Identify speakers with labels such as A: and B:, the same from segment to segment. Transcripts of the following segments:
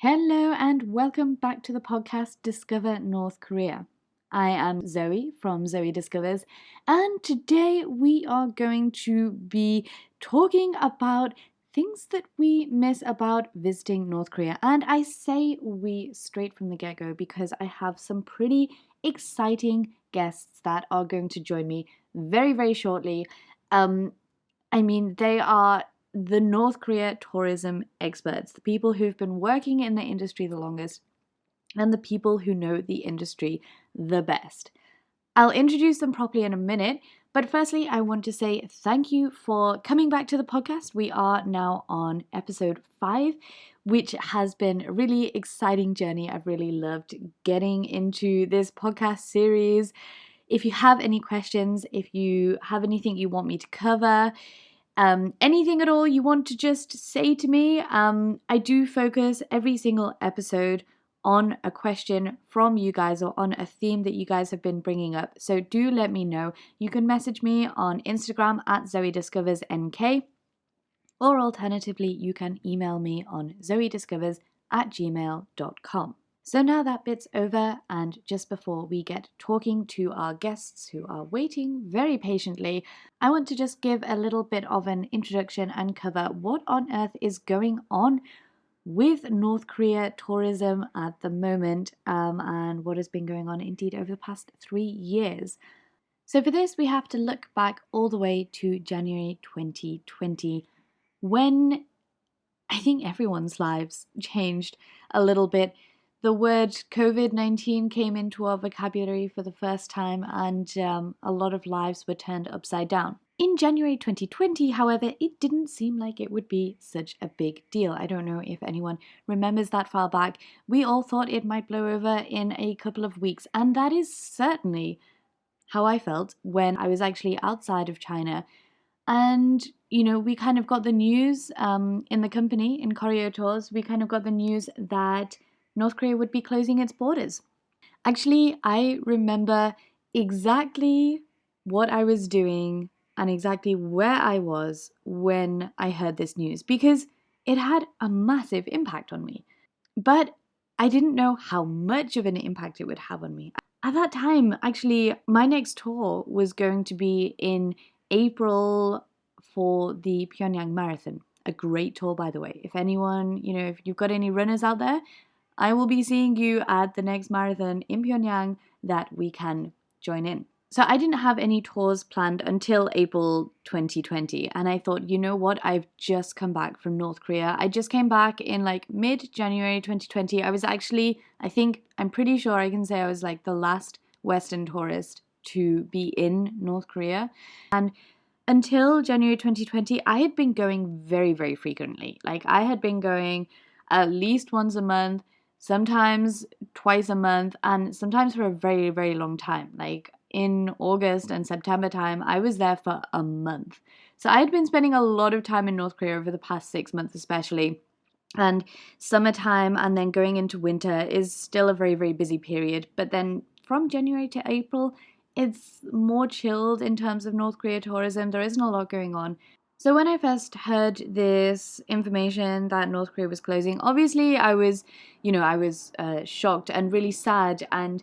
A: Hello and welcome back to the podcast Discover North Korea. I am Zoe from Zoe Discovers, and today we are going to be talking about things that we miss about visiting North Korea. And I say we straight from the get-go because I have some pretty exciting guests that are going to join me very, very shortly. They are the North Korea tourism experts, the people who've been working in the industry the longest, and the people who know the industry the best. I'll introduce them properly in a minute, but firstly, I want to say thank you for coming back to the podcast. We are now on episode 5, which has been a really exciting journey. I've really loved getting into this podcast series. If you have any questions, if you have anything you want me to cover, anything at all you want to just say to me, I do focus every single episode on a question from you guys or on a theme that you guys have been bringing up. So do let me know. You can message me on Instagram at ZoeDiscoversNK, or alternatively, you can email me on zoediscovers@gmail.com. So now that bit's over, and just before we get talking to our guests who are waiting very patiently, I want to just give a little bit of an introduction and cover what on earth is going on with North Korea tourism at the moment, and what has been going on indeed over the past 3 years. So for this, we have to look back all the way to January 2020, when I think everyone's lives changed a little bit. The word COVID-19 came into our vocabulary for the first time, and a lot of lives were turned upside down. In January 2020, however, it didn't seem like it would be such a big deal. I don't know if anyone remembers that far back. We all thought it might blow over in a couple of weeks, and that is certainly how I felt when I was actually outside of China. And, we kind of got the news in the company, in Koryo Tours, we kind of got the news that North Korea would be closing its borders. Actually, I remember exactly what I was doing and exactly where I was when I heard this news, because it had a massive impact on me. But I didn't know how much of an impact it would have on me. At that time, actually, my next tour was going to be in April for the Pyongyang Marathon. A great tour, by the way. If anyone, if you've got any runners out there, I will be seeing you at the next marathon in Pyongyang that we can join in. So I didn't have any tours planned until April 2020. And I thought, you know what? I've just come back from North Korea. I just came back in mid-January 2020. I was actually, I'm pretty sure I can say I was the last Western tourist to be in North Korea. And until January 2020, I had been going very, very frequently. I had been going at least once a month, sometimes twice a month, and sometimes for a very, very long time. In August and September time, I was there for a month. So I had been spending a lot of time in North Korea over the past 6 months especially. And summertime and then going into winter is still a very, very busy period. But then from January to April, it's more chilled in terms of North Korea tourism. There isn't a lot going on. So when I first heard this information that North Korea was closing, obviously I was shocked and really sad, and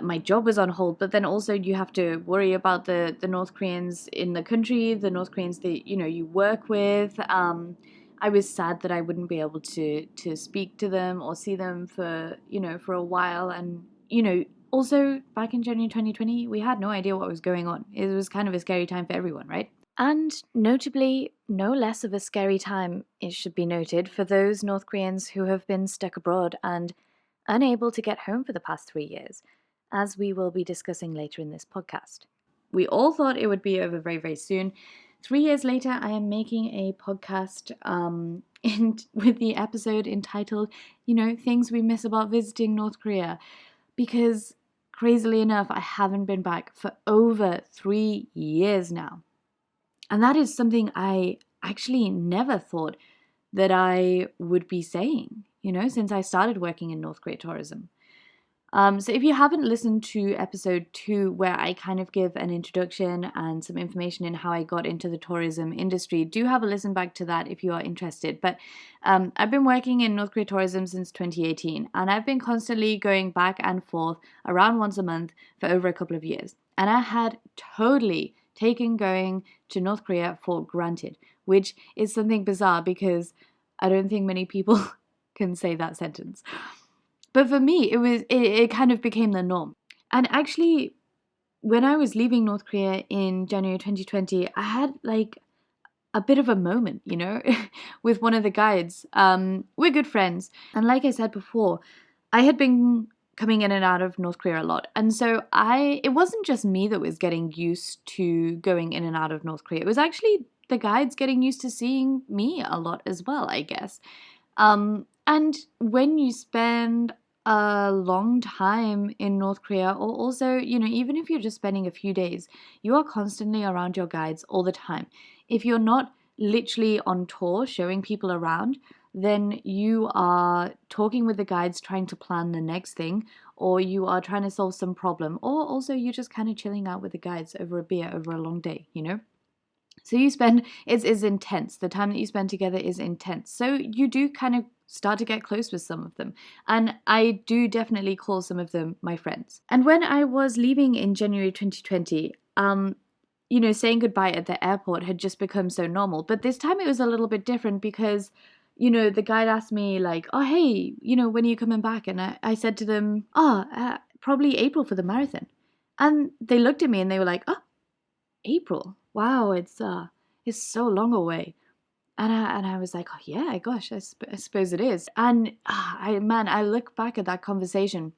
A: my job was on hold. But then also you have to worry about the North Koreans in the country, the North Koreans that you work with. I was sad that I wouldn't be able to speak to them or see them for a while, and also back in January 2020, we had no idea what was going on. It was kind of a scary time for everyone, right? And notably, no less of a scary time, it should be noted, for those North Koreans who have been stuck abroad and unable to get home for the past 3 years, as we will be discussing later in this podcast. We all thought it would be over very, very soon. 3 years later, I am making a podcast with the episode entitled, Things We Miss About Visiting North Korea, because crazily enough, I haven't been back for over 3 years now. And that is something I actually never thought that I would be saying, since I started working in North Korea tourism. So if you haven't listened to episode 2, where I kind of give an introduction and some information in how I got into the tourism industry, do have a listen back to that if you are interested. But I've been working in North Korea tourism since 2018, and I've been constantly going back and forth around once a month for over a couple of years. And I had totally taken going to North Korea for granted, which is something bizarre because I don't think many people can say that sentence. But for me, it kind of became the norm. And actually, when I was leaving North Korea in January 2020, I had like a bit of a moment, with one of the guides. We're good friends. And like I said before, I had been coming in and out of North Korea a lot. And so it wasn't just me that was getting used to going in and out of North Korea. It was actually the guides getting used to seeing me a lot as well, I guess. And when you spend a long time in North Korea, or also, even if you're just spending a few days, you are constantly around your guides all the time. If you're not literally on tour showing people around, then you are talking with the guides trying to plan the next thing, or you are trying to solve some problem, or also you're just kind of chilling out with the guides over a beer over a long day, So it's intense. The time that you spend together is intense. So you do kind of start to get close with some of them. And I do definitely call some of them my friends. And when I was leaving in January 2020, saying goodbye at the airport had just become so normal. But this time it was a little bit different because, the guide asked me like, oh, hey, when are you coming back? And I said to them, probably April for the marathon. And they looked at me and they were like, oh, April. Wow, it's so long away. And I was like, oh yeah, gosh, I suppose it is. And I look back at that conversation,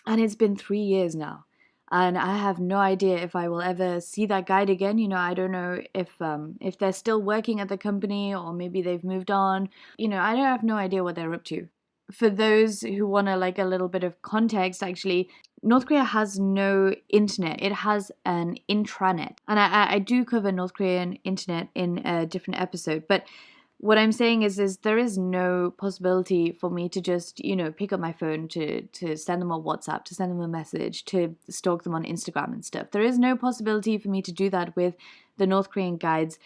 A: and it's been 3 years now, and I have no idea if I will ever see that guide again. I don't know if they're still working at the company or maybe they've moved on. I don't have no idea what they're up to. For those who want to like a little bit of context, actually, North Korea has no internet. It has an intranet. And I do cover North Korean internet in a different episode. But what I'm saying is there is no possibility for me to just, pick up my phone to send them a WhatsApp, to send them a message, to stalk them on Instagram and stuff. There is no possibility for me to do that with the North Korean guides.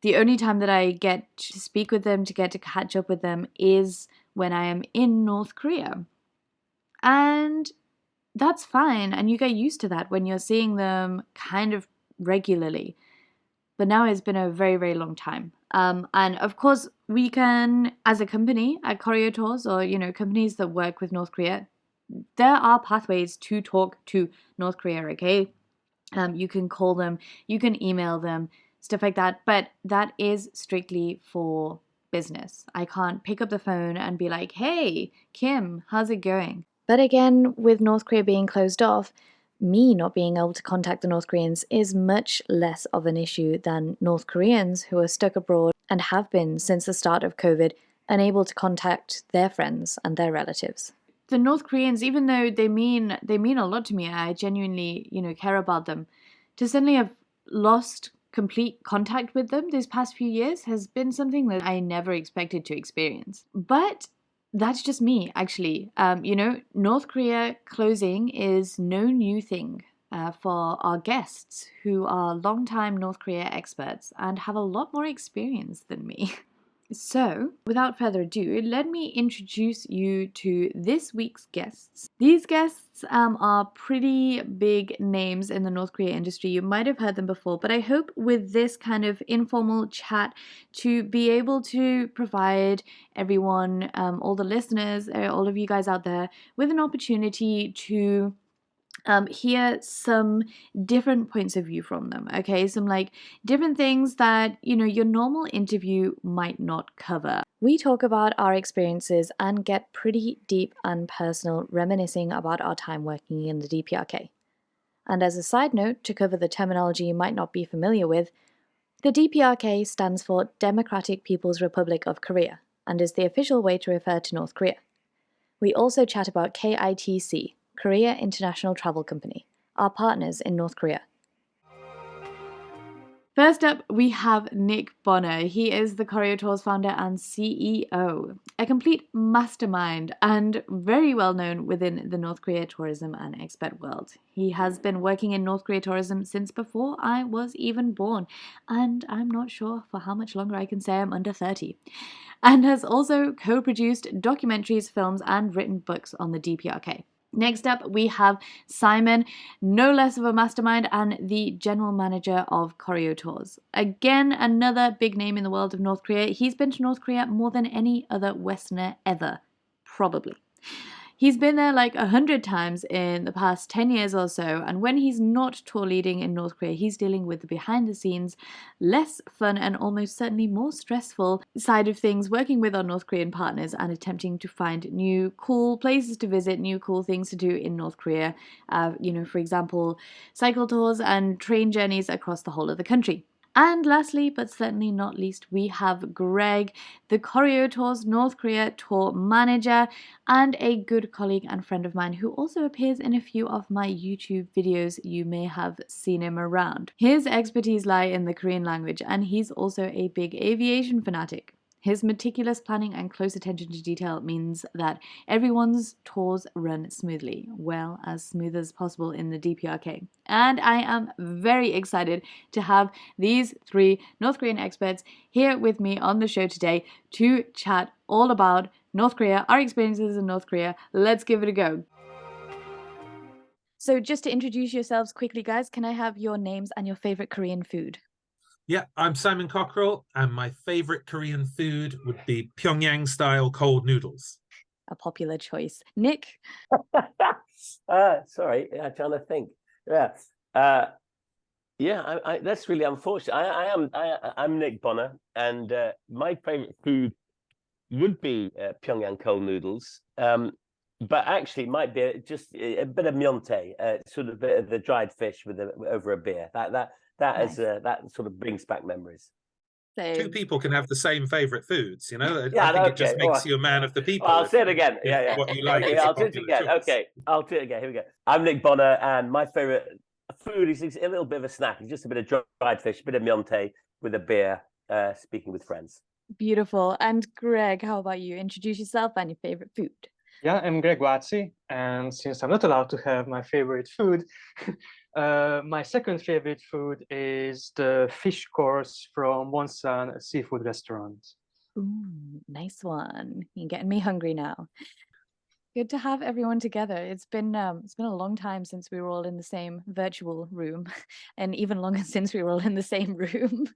A: The only time that I get to speak with them, to get to catch up with them, is when I am in North Korea. And that's fine, and you get used to that when you're seeing them kind of regularly. But now it's been a very, very long time. And of course, we can, as a company at Koryo Tours, or, companies that work with North Korea, there are pathways to talk to North Korea, okay? You can call them, you can email them, stuff like that. But that is strictly for business. I can't pick up the phone and be like, hey, Kim, how's it going? But again, with North Korea being closed off, me not being able to contact the North Koreans is much less of an issue than North Koreans who are stuck abroad and have been since the start of COVID, unable to contact their friends and their relatives. The North Koreans, even though they mean a lot to me, I genuinely, care about them, to suddenly have lost complete contact with them these past few years has been something that I never expected to experience. But that's just me, actually. North Korea closing is no new thing for our guests who are longtime North Korea experts and have a lot more experience than me. So, without further ado, let me introduce you to this week's guests. These guests are pretty big names in the North Korea industry. You might have heard them before, but I hope with this kind of informal chat to be able to provide everyone, all the listeners, all of you guys out there, with an opportunity to hear some different points of view from them, okay? Some like different things that, your normal interview might not cover. We talk about our experiences and get pretty deep and personal, reminiscing about our time working in the DPRK. And as a side note, to cover the terminology you might not be familiar with, the DPRK stands for Democratic People's Republic of Korea and is the official way to refer to North Korea. We also chat about KITC, Korea International Travel Company, our partners in North Korea. First up, we have Nick Bonner. He is the Choreo Tour's founder and CEO, a complete mastermind and very well known within the North Korea tourism and expat world. He has been working in North Korea tourism since before I was even born, and I'm not sure for how much longer I can say I'm under 30. And has also co-produced documentaries, films, and written books on the DPRK. Next up, we have Simon, no less of a mastermind and the general manager of Choreo Tours. Again, another big name in the world of North Korea. He's been to North Korea more than any other Westerner ever, probably. He's been there like 100 times in the past 10 years or so, and when he's not tour leading in North Korea, he's dealing with the behind the scenes, less fun and almost certainly more stressful side of things, working with our North Korean partners and attempting to find new cool places to visit, new cool things to do in North Korea. For example, cycle tours and train journeys across the whole of the country. And lastly, but certainly not least, we have Greg, the Choreo Tour's North Korea tour manager and a good colleague and friend of mine who also appears in a few of my YouTube videos. You may have seen him around. His expertise lie in the Korean language, and he's also a big aviation fanatic. His meticulous planning and close attention to detail means that everyone's tours run smoothly, well, as smooth as possible in the DPRK. And I am very excited to have these three North Korean experts here with me on the show today to chat all about North Korea, our experiences in North Korea. Let's give it a go. So just to introduce yourselves quickly, guys, can I have your names and your favorite Korean food?
B: Yeah, I'm Simon Cockrell, and my favorite Korean food would be Pyongyang-style cold noodles.
A: A popular choice. Nick?
C: Sorry, I'm trying to think. Yeah, that's really unfortunate. I'm Nick Bonner, and my favorite food would be Pyongyang cold noodles. But actually, it might be just a bit of myeontae, sort of bit of the dried fish over a beer.
A: Nice.
C: That sort of brings back memories.
B: Two people can have the same favorite foods, you know.
C: Yeah,
B: I think it just makes you a man of the people.
C: Well, I'll say it again. Yeah.
B: What you like
C: Okay,
B: is
C: I'll
B: a
C: do it
B: popular
C: again.
B: choice.
C: Okay, I'll do it again. Here we go. I'm Nick Bonner, and my favorite food is a little bit of a snack. It's just a bit of dried fish, a bit of myeontae with a beer, speaking with friends.
A: Beautiful. And Greg, how about you? Introduce yourself and your favorite food.
D: Yeah, I'm Greg Vaczi, and since I'm not allowed to have my favorite food, my second favorite food is the fish course from Wonsan Seafood Restaurant.
A: Ooh, nice one. You're getting me hungry now. Good to have everyone together. It's been a long time since we were all in the same virtual room, and even longer since we were all in the same room.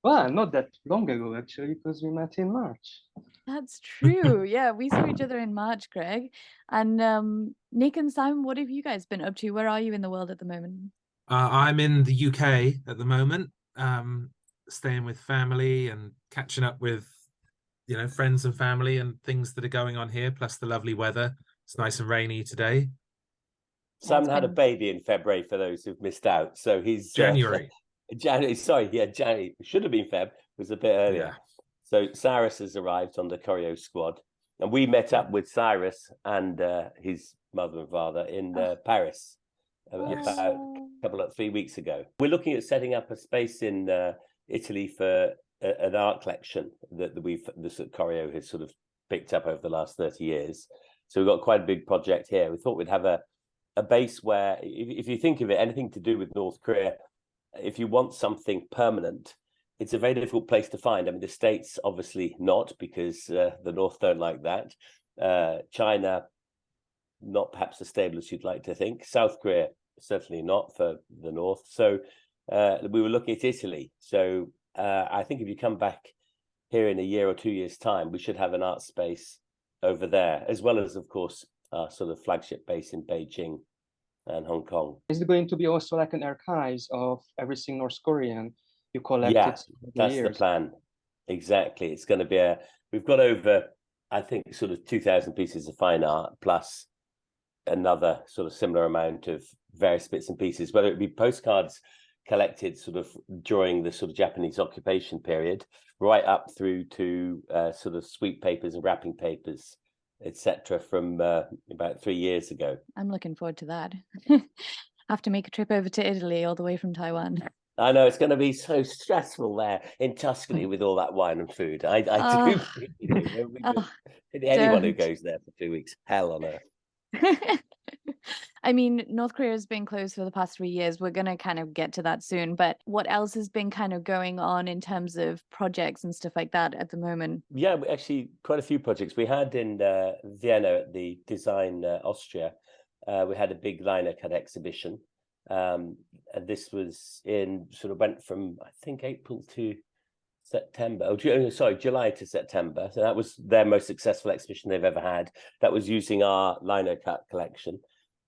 D: Well, not that long ago, actually, because we met in March.
A: That's true. Yeah, we saw each other in March, Greg. And Nick and Simon, what have you guys been up to? Where are you in the world at the moment?
B: I'm in the UK at the moment, staying with family and catching up with, friends and family and things that are going on here, plus the lovely weather. It's nice and rainy today.
C: Simon had a baby in February, for those who've missed out. So he's
B: January.
C: January. January. Should have been Feb. It was a bit earlier.
B: Yeah.
C: So Cyrus has arrived on the Choreo squad, and we met up with Cyrus and his mother and father in Paris about a couple of 3 weeks ago. We're looking at setting up a space in Italy for an art collection that Choreo has sort of picked up over the last 30 years. So we've got quite a big project here. We thought we'd have a base where, if you think of it, anything to do with North Korea, if you want something permanent, it's a very difficult place to find. I mean, the States, obviously not, because the North don't like that. China, not perhaps as stable as you'd like to think. South Korea, certainly not for the North. So we were looking at Italy. So I think if you come back here in a year or 2 years' time, we should have an art space over there, as well as, of course, our sort of flagship base in Beijing and Hong Kong.
D: Is it going to be also like an archives of everything North Korean you collected?
C: Yeah, that's the plan. Exactly. It's going to be we've got over, I think, sort of 2,000 pieces of fine art, plus another sort of similar amount of various bits and pieces, whether it be postcards collected sort of during the sort of Japanese occupation period, right up through to sort of sweet papers and wrapping papers, etc., from about 3 years ago.
A: I'm looking forward to that. Have to make a trip over to Italy all the way from Taiwan.
C: I know it's going to be so stressful there in Tuscany with all that wine and food. I do.
A: Oh,
C: Anyone who
A: don't.
C: goes there for 2 weeks, hell on earth.
A: I mean, North Korea has been closed for the past 3 years. We're going to kind of get to that soon. But what else has been kind of going on in terms of projects and stuff like that at the moment?
C: Yeah, actually, quite a few projects. We had in Vienna at the Design Austria, we had a big liner cut exhibition. And this was went from, I think, April to September. July to September. So that was their most successful exhibition they've ever had. That was using our lino cut collection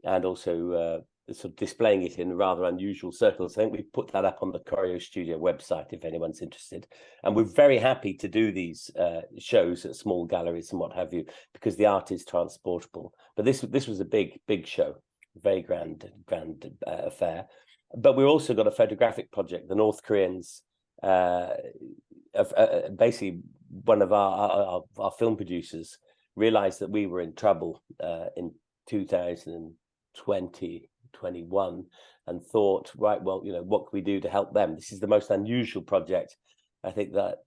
C: and also sort of displaying it in rather unusual circles. I think we put that up on the Choreo Studio website if anyone's interested. And we're very happy to do these shows at small galleries and what have you, because the art is transportable. But this was a big show, very grand affair. But we've also got a photographic project. The North Koreans, basically one of our film producers realized that we were in trouble in 2021 and thought, right, well, what can we do to help them? This is the most unusual project I think that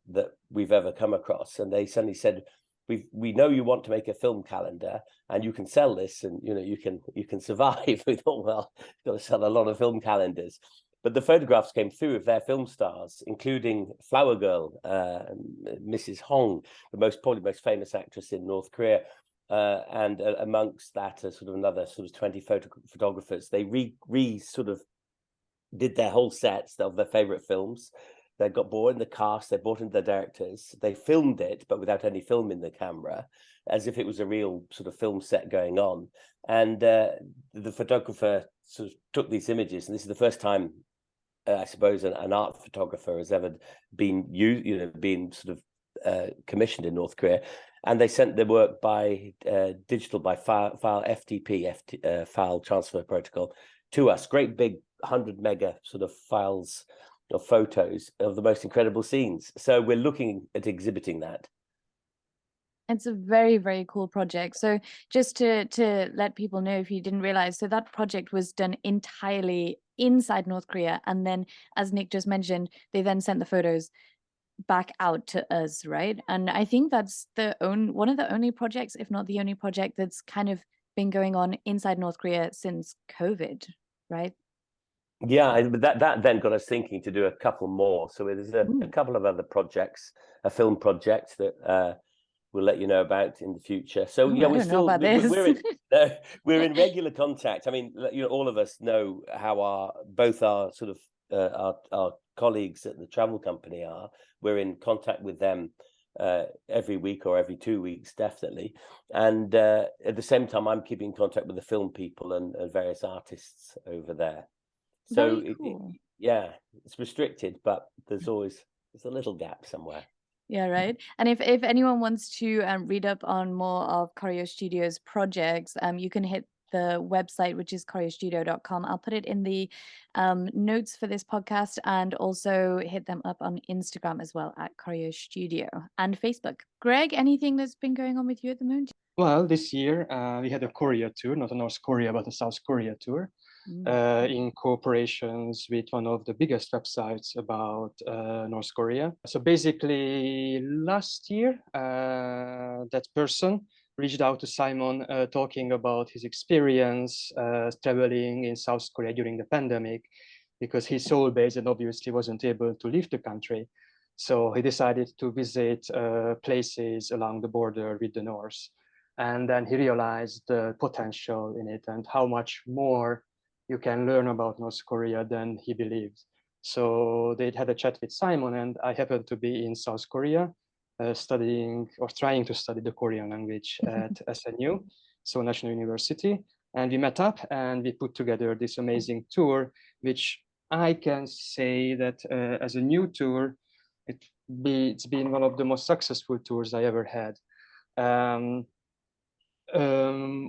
C: we've ever come across. And they suddenly said, we know you want to make a film calendar and you can sell this and you can survive. We thought, well, you've got to sell a lot of film calendars. But the photographs came through of their film stars, including Flower Girl, Mrs. Hong, probably most famous actress in North Korea. And amongst that, another 20 photographers. They sort of did their whole sets of their favorite films. They got brought in the cast, they brought in the directors, they filmed it, but without any film in the camera, as if it was a real sort of film set going on. And the photographer sort of took these images, and this is the first time, I suppose, an art photographer has ever been commissioned in North Korea. And they sent their work by digital, by file FTP, file transfer protocol, to us. Great big 100 mega sort of files of photos of the most incredible scenes. So we're looking at exhibiting that.
A: It's a very, very cool project. So just to let people know, if you didn't realize, so that project was done entirely inside North Korea. And then, as Nick just mentioned, they then sent the photos back out to us, right? And I think that's one of the only projects, if not the only project, that's kind of been going on inside North Korea since COVID, right?
C: Yeah, and that then got us thinking to do a couple more. So there's a couple of other projects, a film project that we'll let you know about in the future. So
A: I don't know about this.
C: We're in regular contact. I mean, all of us know how both our colleagues at the travel company are. We're in contact with them every week or every 2 weeks, definitely. And at the same time, I'm keeping in contact with the film people and various artists over there. So
A: cool.
C: It's restricted, but there's a little gap somewhere.
A: Yeah, right. And if anyone wants to read up on more of Choreo Studio's projects, you can hit the website, which is choreostudio.com. I'll put it in the notes for this podcast, and also hit them up on Instagram as well at Choreo Studio, and Facebook. Greg, anything that's been going on with you at the moment?
D: Well, this year we had a Korea tour, not a North Korea, but a South Korea tour. In cooperations with one of the biggest websites about North Korea. So basically last year, that person reached out to Simon talking about his experience traveling in South Korea during the pandemic, because he's Seoul-based and obviously wasn't able to leave the country. So he decided to visit places along the border with the North. And then he realized the potential in it and how much more you can learn about North Korea than he believed. So they had a chat with Simon, and I happened to be in South Korea studying or trying to study the Korean language at SNU, so National University. And we met up and we put together this amazing tour, which I can say that as a new tour, it's been one of the most successful tours I ever had.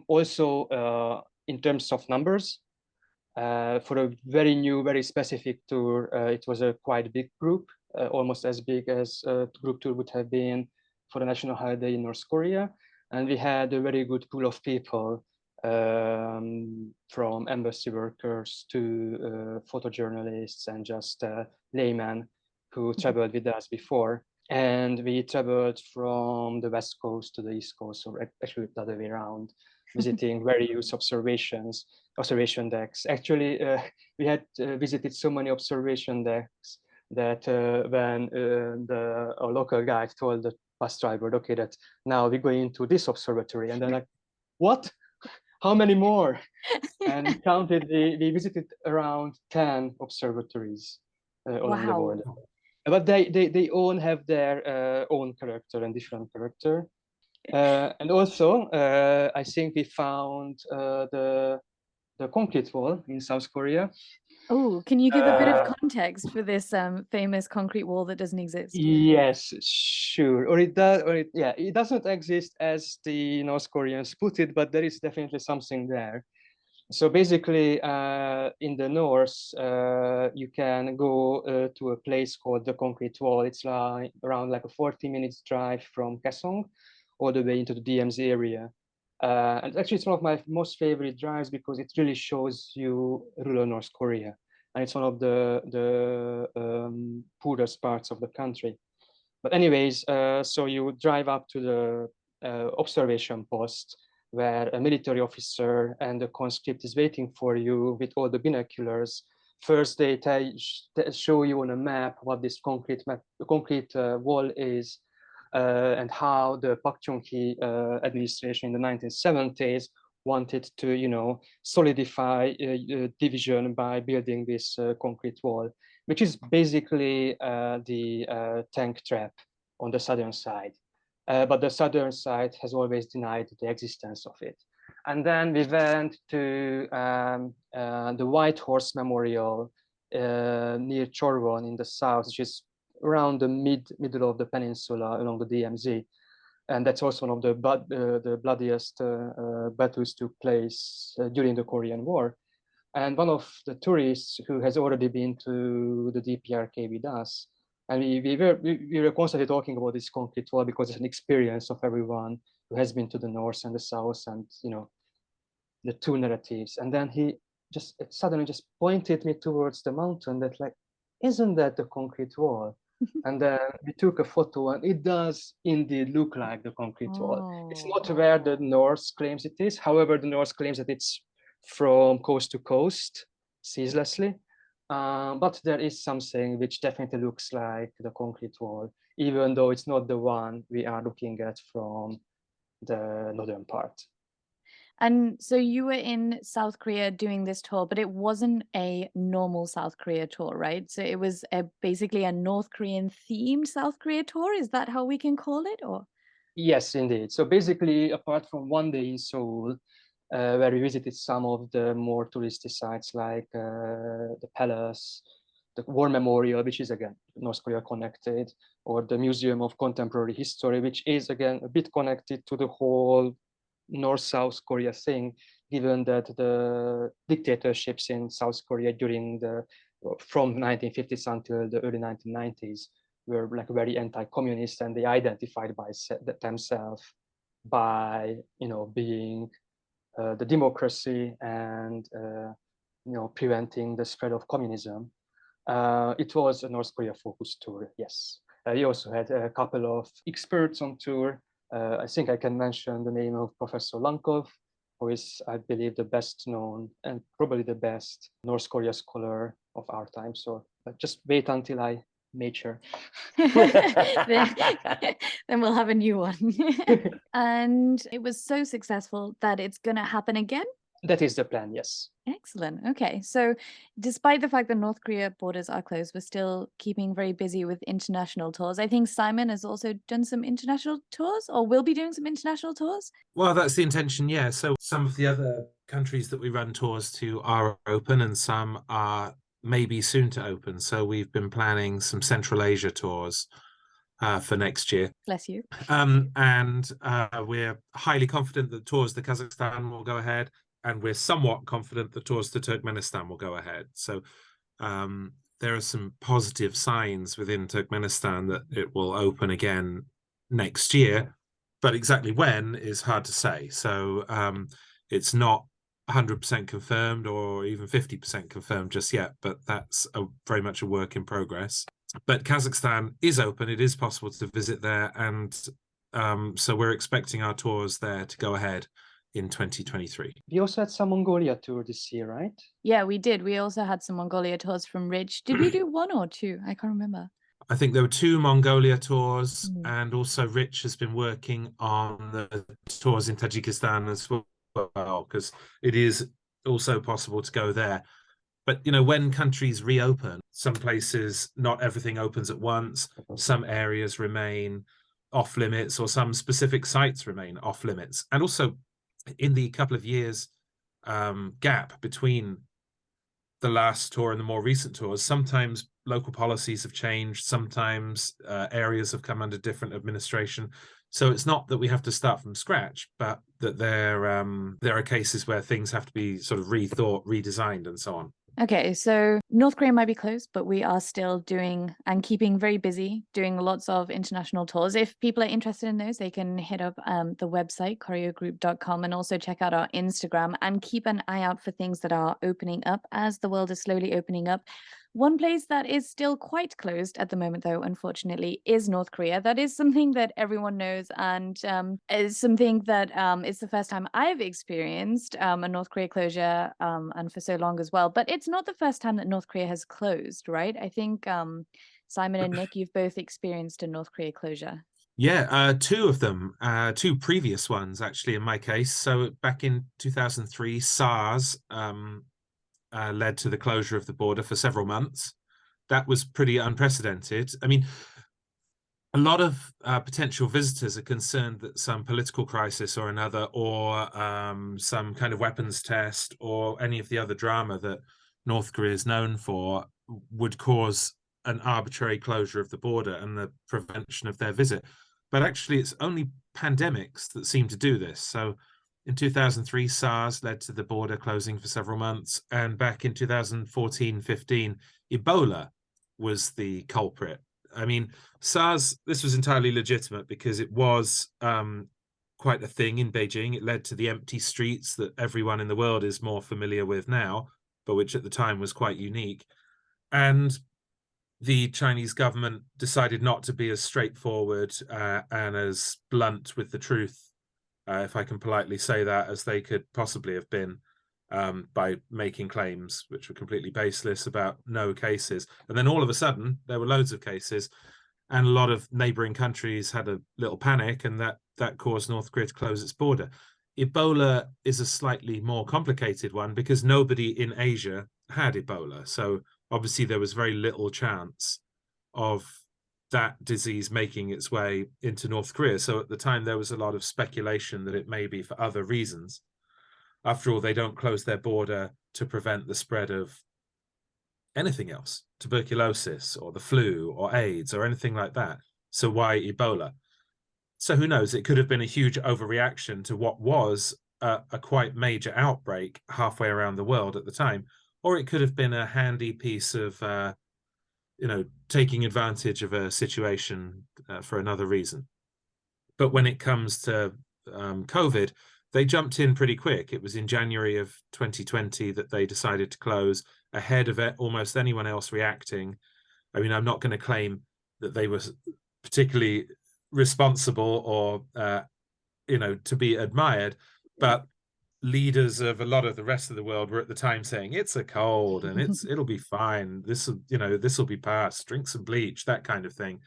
D: Also, in terms of numbers, for a very new, very specific tour, it was a quite big group, almost as big as a group tour would have been for the national holiday in North Korea. And we had a very good pool of people from embassy workers to photojournalists and just laymen who traveled with us before. And we traveled from the West Coast to the East Coast, or actually the other way around, visiting various observation decks. Actually, we had visited so many observation decks that when a local guide told the bus driver, okay, that now we're going to this observatory, and they're like, what? How many more? And we counted, we visited around 10 observatories along the border. But they all have their own character and different character. And also, I think we found the concrete wall in South Korea.
A: Oh, can you give a bit of context for this famous concrete wall that doesn't exist?
D: Yes, sure. Or it does, or it doesn't exist as the North Koreans put it, but there is definitely something there. So basically, in the north, you can go to a place called the Concrete Wall. It's around like a 40 minutes drive from Kaesong all the way into the DMZ area. And actually, it's one of my most favorite drives because it really shows you rural North Korea. And it's one of the poorest parts of the country. But anyways, so you drive up to the observation post, where a military officer and a conscript is waiting for you with all the binoculars. First, they show you on a map what this concrete wall is, and how the Park Chung-hee administration in the 1970s wanted to, solidify division by building this concrete wall, which is basically the tank trap on the southern side. But the southern side has always denied the existence of it. And then we went to the White Horse Memorial near Chorwon in the south, which is around the middle of the peninsula along the DMZ. And that's also one of the bloodiest battles took place during the Korean War. And one of the tourists who has already been to the DPRK with us, and we were constantly talking about this concrete wall because it's an experience of everyone who has been to the north and the south, and the two narratives. And then he suddenly just pointed me towards the mountain that, like, isn't that the concrete wall? And then we took a photo, and it does indeed look like the concrete wall. It's not where the north claims it is. However, the north claims that it's from coast to coast ceaselessly. But there is something which definitely looks like the concrete wall, even though it's not the one we are looking at from the northern part.
A: And so you were in South Korea doing this tour, but it wasn't a normal South Korea tour, right? So it was basically a North Korean themed South Korea tour. Is that how we can call it? Or
D: yes, indeed. So basically, apart from one day in Seoul, where we visited some of the more touristy sites like the palace, the War Memorial, which is again North Korea connected, or the Museum of Contemporary History, which is again a bit connected to the whole North-South Korea thing, given that the dictatorships in South Korea from 1950s until the early 1990s were like very anti-communist, and they identified themselves by being the democracy and preventing the spread of communism. It was a North Korea focused tour, yes. We also had a couple of experts on tour. I think I can mention the name of Professor Lankov, who is, I believe, the best known and probably the best North Korea scholar of our time. So just wait until I mature.
A: Then we'll have a new one. And it was so successful that it's going to happen again?
D: That is the plan, yes.
A: Excellent. Okay. So despite the fact that North Korea borders are closed, we're still keeping very busy with international tours. I think Simon has also done some international tours, or will be doing some international tours.
B: Well, that's the intention, yeah. So some of the other countries that we run tours to are open, and some are maybe soon to open. So we've been planning some Central Asia tours for next year.
A: Bless you.
B: And we're highly confident that tours to Kazakhstan will go ahead, and we're somewhat confident that tours to Turkmenistan will go ahead. So there are some positive signs within Turkmenistan that it will open again next year, but exactly when is hard to say. So It's not 100% confirmed or even 50% confirmed just yet, but that's very much a work in progress. But Kazakhstan is open. It is possible to visit there. And so we're expecting our tours there to go ahead in 2023.
D: We also had some Mongolia tour this year, right?
A: Yeah, we did. We also had some Mongolia tours from Rich. Did we do one or two? I can't remember.
B: I think there were 2 Mongolia tours, and also Rich has been working on the tours in Tajikistan as well, because it is also possible to go there. But, you know, when countries reopen, some places, not everything opens at once. Some areas remain off limits, or some specific sites remain off limits. And also in the couple of years gap between the last tour and the more recent tours, sometimes local policies have changed, sometimes areas have come under different administration. So it's not that we have to start from scratch, but that there are cases where things have to be sort of rethought, redesigned, and so on.
A: Okay, so North Korea might be closed, but we are still doing and keeping very busy, doing lots of international tours. If people are interested in those, they can hit up the website, choreogroup.com, and also check out our Instagram and keep an eye out for things that are opening up as the world is slowly opening up. One place that is still quite closed at the moment, though, unfortunately, is North Korea. That is something that everyone knows, and is something that it's the first time I've experienced a North Korea closure, and for so long as well. But it's not the first time that North Korea has closed, right? I think Simon and Nick, you've both experienced a North Korea closure.
B: Yeah, 2 of them, 2 previous ones, actually, in my case. So back in 2003, SARS led to the closure of the border for several months. That was pretty unprecedented. I mean, a lot of potential visitors are concerned that some political crisis or another, or some kind of weapons test, or any of the other drama that North Korea is known for would cause an arbitrary closure of the border and the prevention of their visit. But actually, it's only pandemics that seem to do this. So in 2003, SARS led to the border closing for several months. And back in 2014-15, Ebola was the culprit. I mean, SARS, this was entirely legitimate because it was quite a thing in Beijing. It led to the empty streets that everyone in the world is more familiar with now, but which at the time was quite unique. And the Chinese government decided not to be as straightforward and as blunt with the truth, if I can politely say that, as they could possibly have been, by making claims which were completely baseless about no cases. And then all of a sudden, there were loads of cases, and a lot of neighboring countries had a little panic, and that caused North Korea to close its border. Ebola is a slightly more complicated one because nobody in Asia had Ebola. So obviously there was very little chance of that disease making its way into North Korea. So at the time, there was a lot of speculation that it may be for other reasons. After all, they don't close their border to prevent the spread of anything else, tuberculosis or the flu or AIDS or anything like that. So why Ebola? So who knows? It could have been a huge overreaction to what was a quite major outbreak halfway around the world at the time. Or it could have been a handy piece of taking advantage of a situation for another reason. But when it comes to COVID, they jumped in pretty quick. It was in January of 2020 that they decided to close, ahead of almost anyone else reacting. I mean, I'm not going to claim that they were particularly responsible or to be admired, but leaders of a lot of the rest of the world were at the time saying it's a cold and it'll be fine, this will be past, drink some bleach, that kind of thing.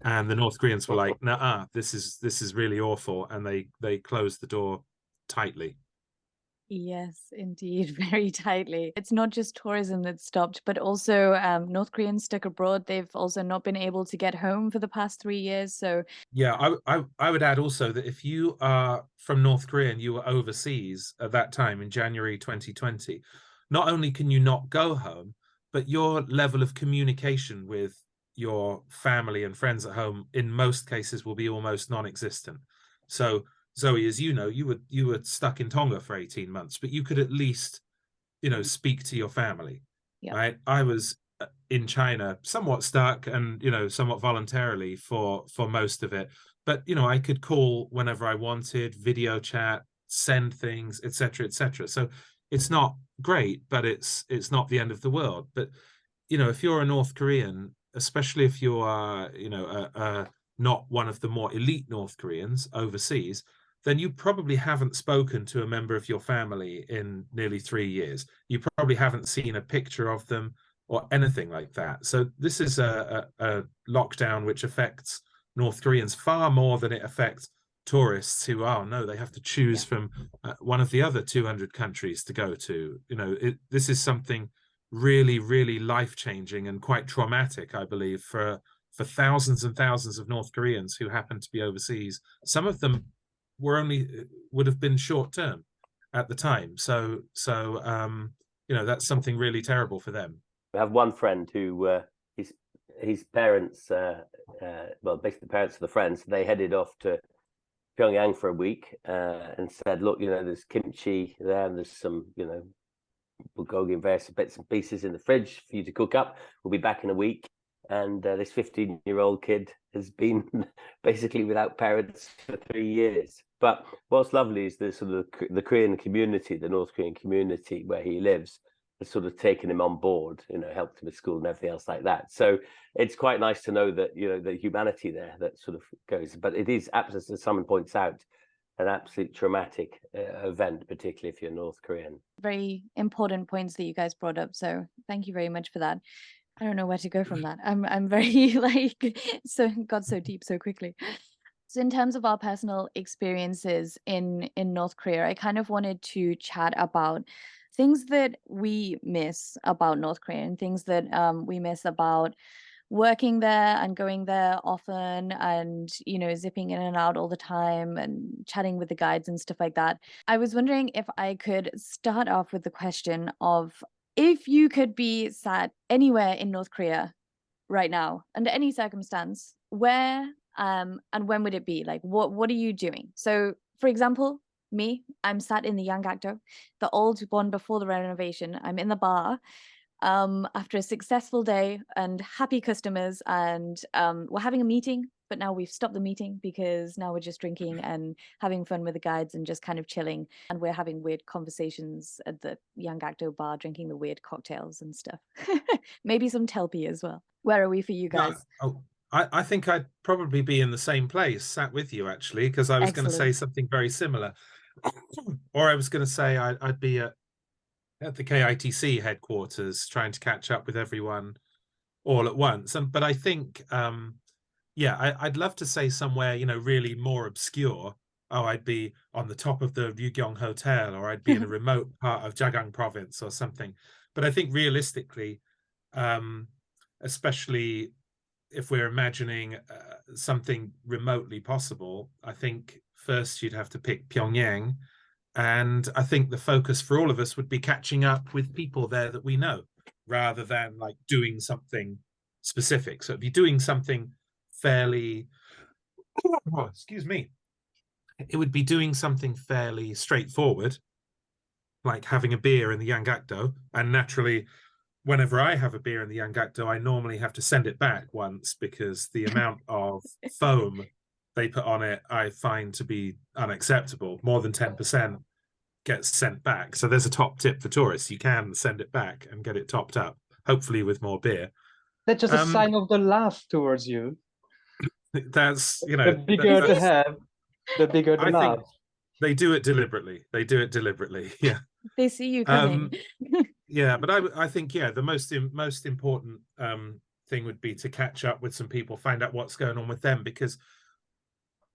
B: And the North Koreans were like, nah, this is really awful, and they closed the door tightly.
A: Yes, indeed, very tightly. It's not just tourism that stopped, but also North Koreans stuck abroad. They've also not been able to get home for the past 3 years. So
B: yeah, I would add also that if you are from North Korea and you were overseas at that time in January 2020, not only can you not go home, but your level of communication with your family and friends at home in most cases will be almost non-existent. So Zoe, as you know, you were stuck in Tonga for 18 months, but you could at least, speak to your family.
A: Yep.
B: Right? I was in China, somewhat stuck and, somewhat voluntarily for most of it. But, I could call whenever I wanted, video chat, send things, etc., etc. So it's not great, but it's not the end of the world. But if you're a North Korean, especially if you are, not one of the more elite North Koreans overseas, then you probably haven't spoken to a member of your family in nearly 3 years. You probably haven't seen a picture of them or anything like that. So this is a lockdown which affects North Koreans far more than it affects tourists who, they have to choose from one of the other 200 countries to go to. This is something really, really life-changing and quite traumatic, I believe, for thousands and thousands of North Koreans who happen to be overseas. Some of them would have been short-term at the time. So that's something really terrible for them.
C: I have one friend who his parents, well, basically the parents of the friends, they headed off to Pyongyang for a week and said, look, there's kimchi there, and there's some, bulgogi and various bits and pieces in the fridge for you to cook up. We'll be back in a week. And this 15-year-old kid has been basically without parents for 3 years. But what's lovely is the sort of the Korean community, the North Korean community where he lives, has sort of taken him on board, helped him with school and everything else like that. So it's quite nice to know that, the humanity there that sort of goes. But it is, absolutely, as someone points out, an absolute traumatic event, particularly if you're North Korean.
A: Very important points that you guys brought up. So thank you very much for that. I don't know where to go from that. I'm very got so deep so quickly. So in terms of our personal experiences in North Korea, I kind of wanted to chat about things that we miss about North Korea and things that we miss about working there and going there often and, zipping in and out all the time and chatting with the guides and stuff like that. I was wondering if I could start off with the question of, if you could be sat anywhere in North Korea right now, under any circumstance, where and when would it be? Like, what are you doing? So, for example, me, I'm sat in the Yanggakdo, the old one before the renovation. I'm in the bar after a successful day and happy customers, and we're having a meeting. But now we've stopped the meeting because now we're just drinking and having fun with the guides and just kind of chilling. And we're having weird conversations at the Yanggakdo bar, drinking the weird cocktails and stuff. Maybe some Telpi as well. Where are we for you guys?
B: I think I'd probably be in the same place, sat with you, actually, because I was going to say something very similar. Or I was going to say I'd be at the KITC headquarters trying to catch up with everyone all at once. But I think... I'd love to say somewhere, really more obscure. I'd be on the top of the Ryugyong Hotel, or I'd be in a remote part of Jagang province or something. But I think realistically, especially if we're imagining something remotely possible, I think first you'd have to pick Pyongyang. And I think the focus for all of us would be catching up with people there that we know, rather than like doing something specific. So it'd be doing something fairly, excuse me, it would be doing something fairly straightforward, like having a beer in the Yanggakdo. And naturally, whenever I have a beer in the Yanggakdo, I normally have to send it back once, because the amount of foam they put on it I find to be unacceptable. More than 10% gets sent back. So there's a top tip for tourists: you can send it back and get it topped up, hopefully with more beer.
D: That's just a sign of the love towards you.
B: That's,
D: the bigger the have, the bigger the love.
B: They do it deliberately. Yeah.
A: They see you coming.
B: Yeah, but I think the most important thing would be to catch up with some people, find out what's going on with them, because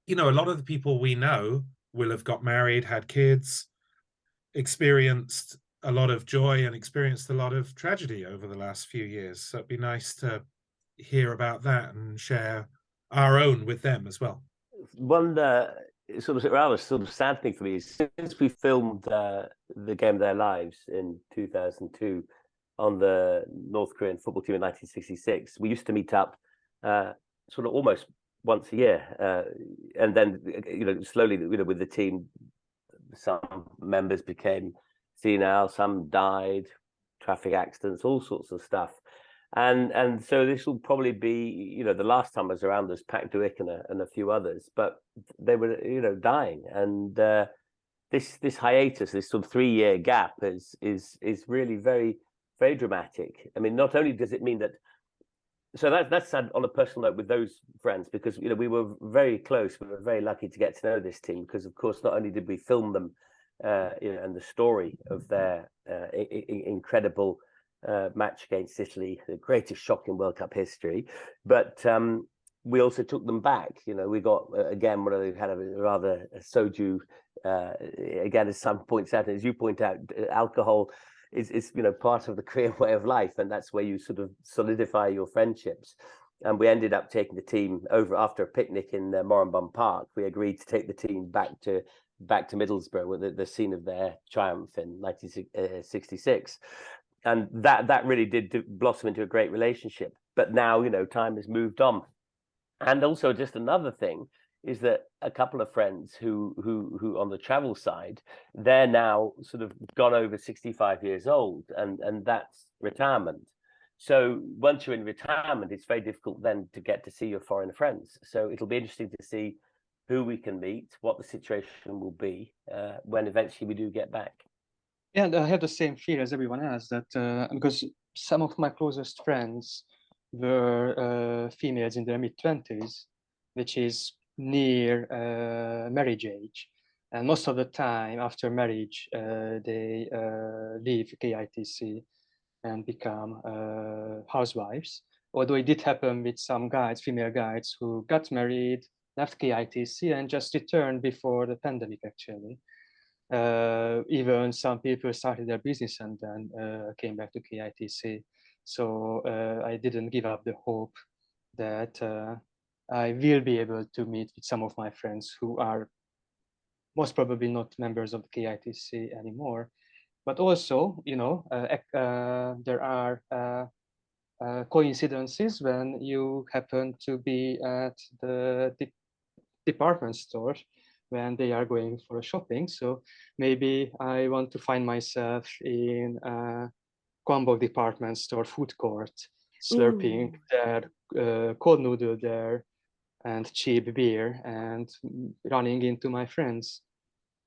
B: a lot of the people we know will have got married, had kids, experienced a lot of joy and experienced a lot of tragedy over the last few years. So it'd be nice to hear about that and share our own with them as well.
C: One rather sad thing for me is, since we filmed the Game of Their Lives in 2002 on the North Korean football team in 1966, we used to meet up sort of almost once a year, and then slowly with the team, some members became senile, some died, traffic accidents, all sorts of stuff. And so this will probably be, the last time I was around, there's Pak Duik and a few others, but they were, dying. And this hiatus, this sort of 3-year gap is really very, very dramatic. I mean, not only does it mean that, so that's sad on a personal note with those friends, because we were very close. We were very lucky to get to know this team, because of course not only did we film them, and the story of their incredible match against Italy, the greatest shock in World Cup history, but we also took them back. We got again, one of them had a rather soju. Again, as Sam points out, and as you point out, alcohol is part of the Korean way of life, and that's where you sort of solidify your friendships. And we ended up taking the team over after a picnic in Moranbah Park. We agreed to take the team back to Middlesbrough, the scene of their triumph in 1966. And that really did blossom into a great relationship. But now, time has moved on. And also, just another thing is that a couple of friends who on the travel side, they're now sort of gone over 65 years old, and that's retirement. So once you're in retirement, it's very difficult then to get to see your foreign friends. So it'll be interesting to see who we can meet, what the situation will be when eventually we do get back.
D: Yeah, and I have the same fear as everyone else, that because some of my closest friends were females in their mid-20s, which is near marriage age. And most of the time after marriage, they leave KITC and become housewives. Although it did happen with some guides, female guides, who got married, left KITC, and just returned before the pandemic, actually. Even some people started their business and then came back to KITC. So I didn't give up the hope that I will be able to meet with some of my friends who are most probably not members of the KITC anymore. But also, there are coincidences when you happen to be at the department store when they are going for a shopping. So maybe I want to find myself in a Kwambok department store food court, slurping their cold noodle there and cheap beer, and running into my friends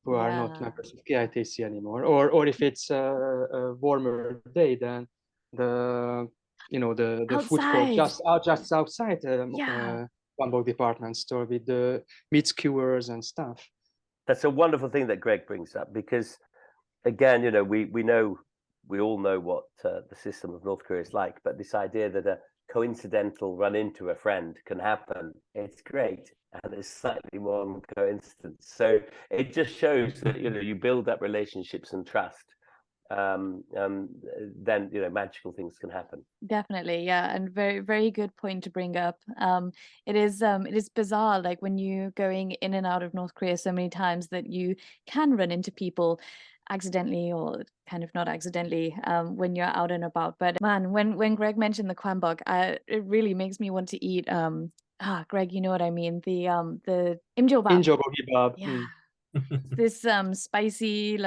D: who are not members of KITC anymore. Or if it's a warmer day, then the food court just outside Kwambok department store with the meat skewers and stuff.
C: That's a wonderful thing that Greg brings up, because again, we all know what the system of North Korea is like, but this idea that a coincidental run into a friend can happen, it's great, and it's slightly more coincidence. So it just shows that you build up relationships and trust, then magical things can happen.
A: Definitely, yeah, and very, very good point to bring up. It is bizarre, like when you're going in and out of North Korea so many times, that you can run into people accidentally or kind of not accidentally when you're out and about. But man, when Greg mentioned the kwambok, it really makes me want to eat Greg, you know what I mean, the imjobap.
D: Imjobap.
A: Yeah. This spicy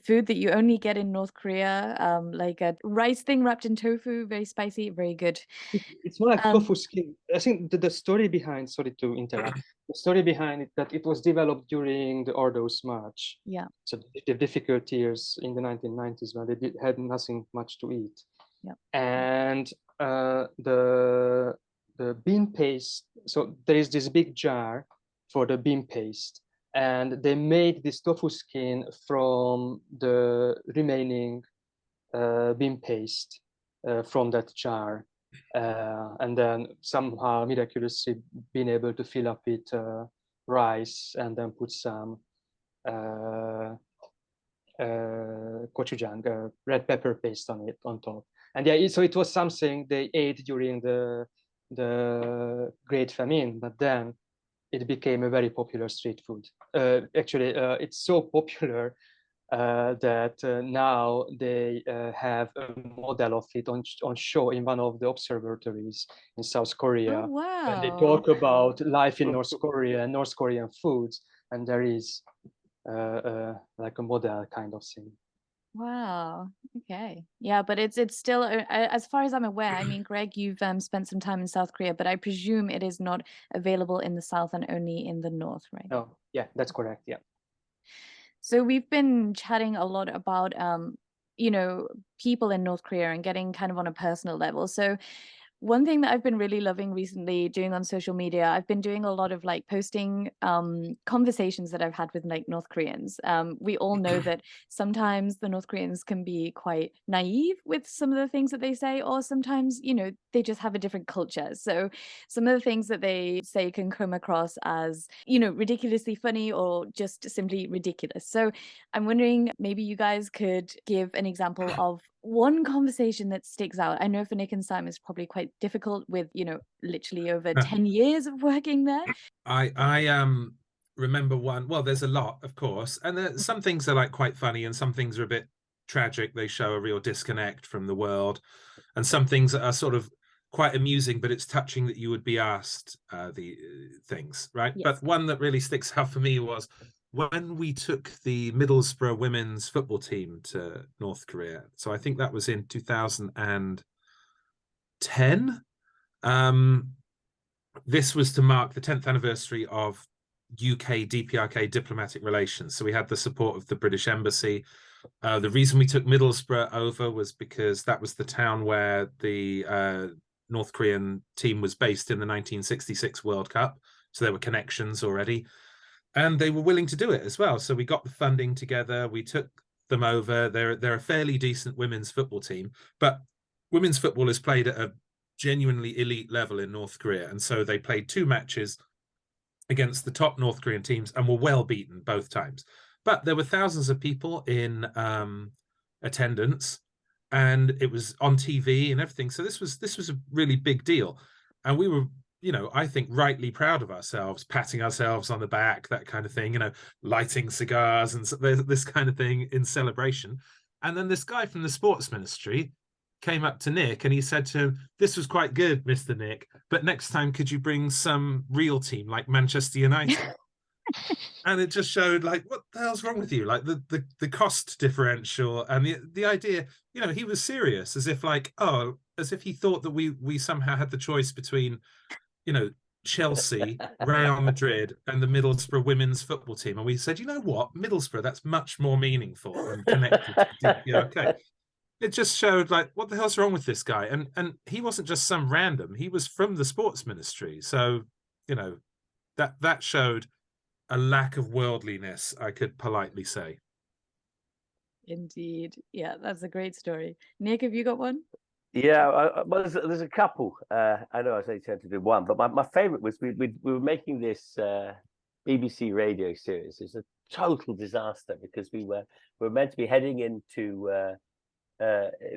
A: food that you only get in North Korea, like a rice thing wrapped in tofu, very spicy, very good.
D: It's more like tofu skin. I think the story behind, sorry to interrupt, the story behind it, that it was developed during the Ordos March.
A: Yeah.
D: So the difficult years in the 1990s when they had nothing much to eat.
A: Yeah.
D: And the bean paste, so there is this big jar for the bean paste, and they made this tofu skin from the remaining bean paste from that jar, and then somehow miraculously been able to fill up with rice and then put some gochujang, red pepper paste on top. And yeah, so it was something they ate during the Great Famine, but then it became a very popular street food. Actually, it's so popular that now they have a model of it on show in one of the observatories in South Korea.
A: Oh, wow.
D: And they talk about life in North Korea and North Korean foods, and there is like a model kind of thing.
A: Wow. Okay. Yeah, but it's still, as far as I'm aware, I mean, Greg, you've spent some time in South Korea, but I presume it is not available in the South and only in the North, right?
D: Oh, yeah, that's correct. Yeah.
A: So we've been chatting a lot about, you know, people in North Korea and getting kind of on a personal level. So one thing that I've been really loving recently doing on social media, I've been doing a lot of like posting conversations that I've had with like North Koreans. We all know that sometimes the North Koreans can be quite naive with some of the things that they say, or sometimes, you know, they just have a different culture. So some of the things that they say can come across as, you know, ridiculously funny or just simply ridiculous. So I'm wondering, maybe you guys could give an example of one conversation that sticks out. I know for Nick and Sam it's probably quite difficult with, you know, literally over 10 years of working there.
B: I remember one. Well, there's a lot, of course, and some things are like quite funny, and some things are a bit tragic. They show a real disconnect from the world, and some things are sort of quite amusing, but it's touching that you would be asked the things, right?
A: Yes.
B: But one that really sticks out for me was when we took the Middlesbrough women's football team to North Korea. So I think that was in 2010. This was to mark the 10th anniversary of UK DPRK diplomatic relations. So we had the support of the British Embassy. The reason we took Middlesbrough over was because that was the town where the North Korean team was based in the 1966 World Cup. So there were connections already. And they were willing to do it as well. So we got the funding together. We took them over. They're a fairly decent women's football team, but women's football is played at a genuinely elite level in North Korea. And so they played 2 matches against the top North Korean teams and were well beaten both times. But there were thousands of people in attendance, and it was on TV and everything. So this was a really big deal. And we were, you know, I think rightly proud of ourselves, patting ourselves on the back, that kind of thing, you know, lighting cigars and this kind of thing in celebration. And then this guy from the sports ministry came up to Nick and he said to him, "This was quite good, Mr. Nick, but next time could you bring some real team like Manchester United?" And it just showed, like, what the hell's wrong with you? Like the cost differential and the idea, you know, he was serious, as if like, oh, as if he thought that we somehow had the choice between, you know, Chelsea, Real Madrid, and the Middlesbrough women's football team. And we said, you know what, Middlesbrough, that's much more meaningful and connected to DPRK. It just showed, like, what the hell's wrong with this guy? And he wasn't just some random, he was from the sports ministry. So, you know, that showed a lack of worldliness, I could politely say.
A: Indeed. Yeah, that's a great story. Nick, have you got one?
C: Yeah, well, there's a couple. I know I say tend to do one, but my favorite was we were making this BBC radio series. It's a total disaster because we were meant to be heading into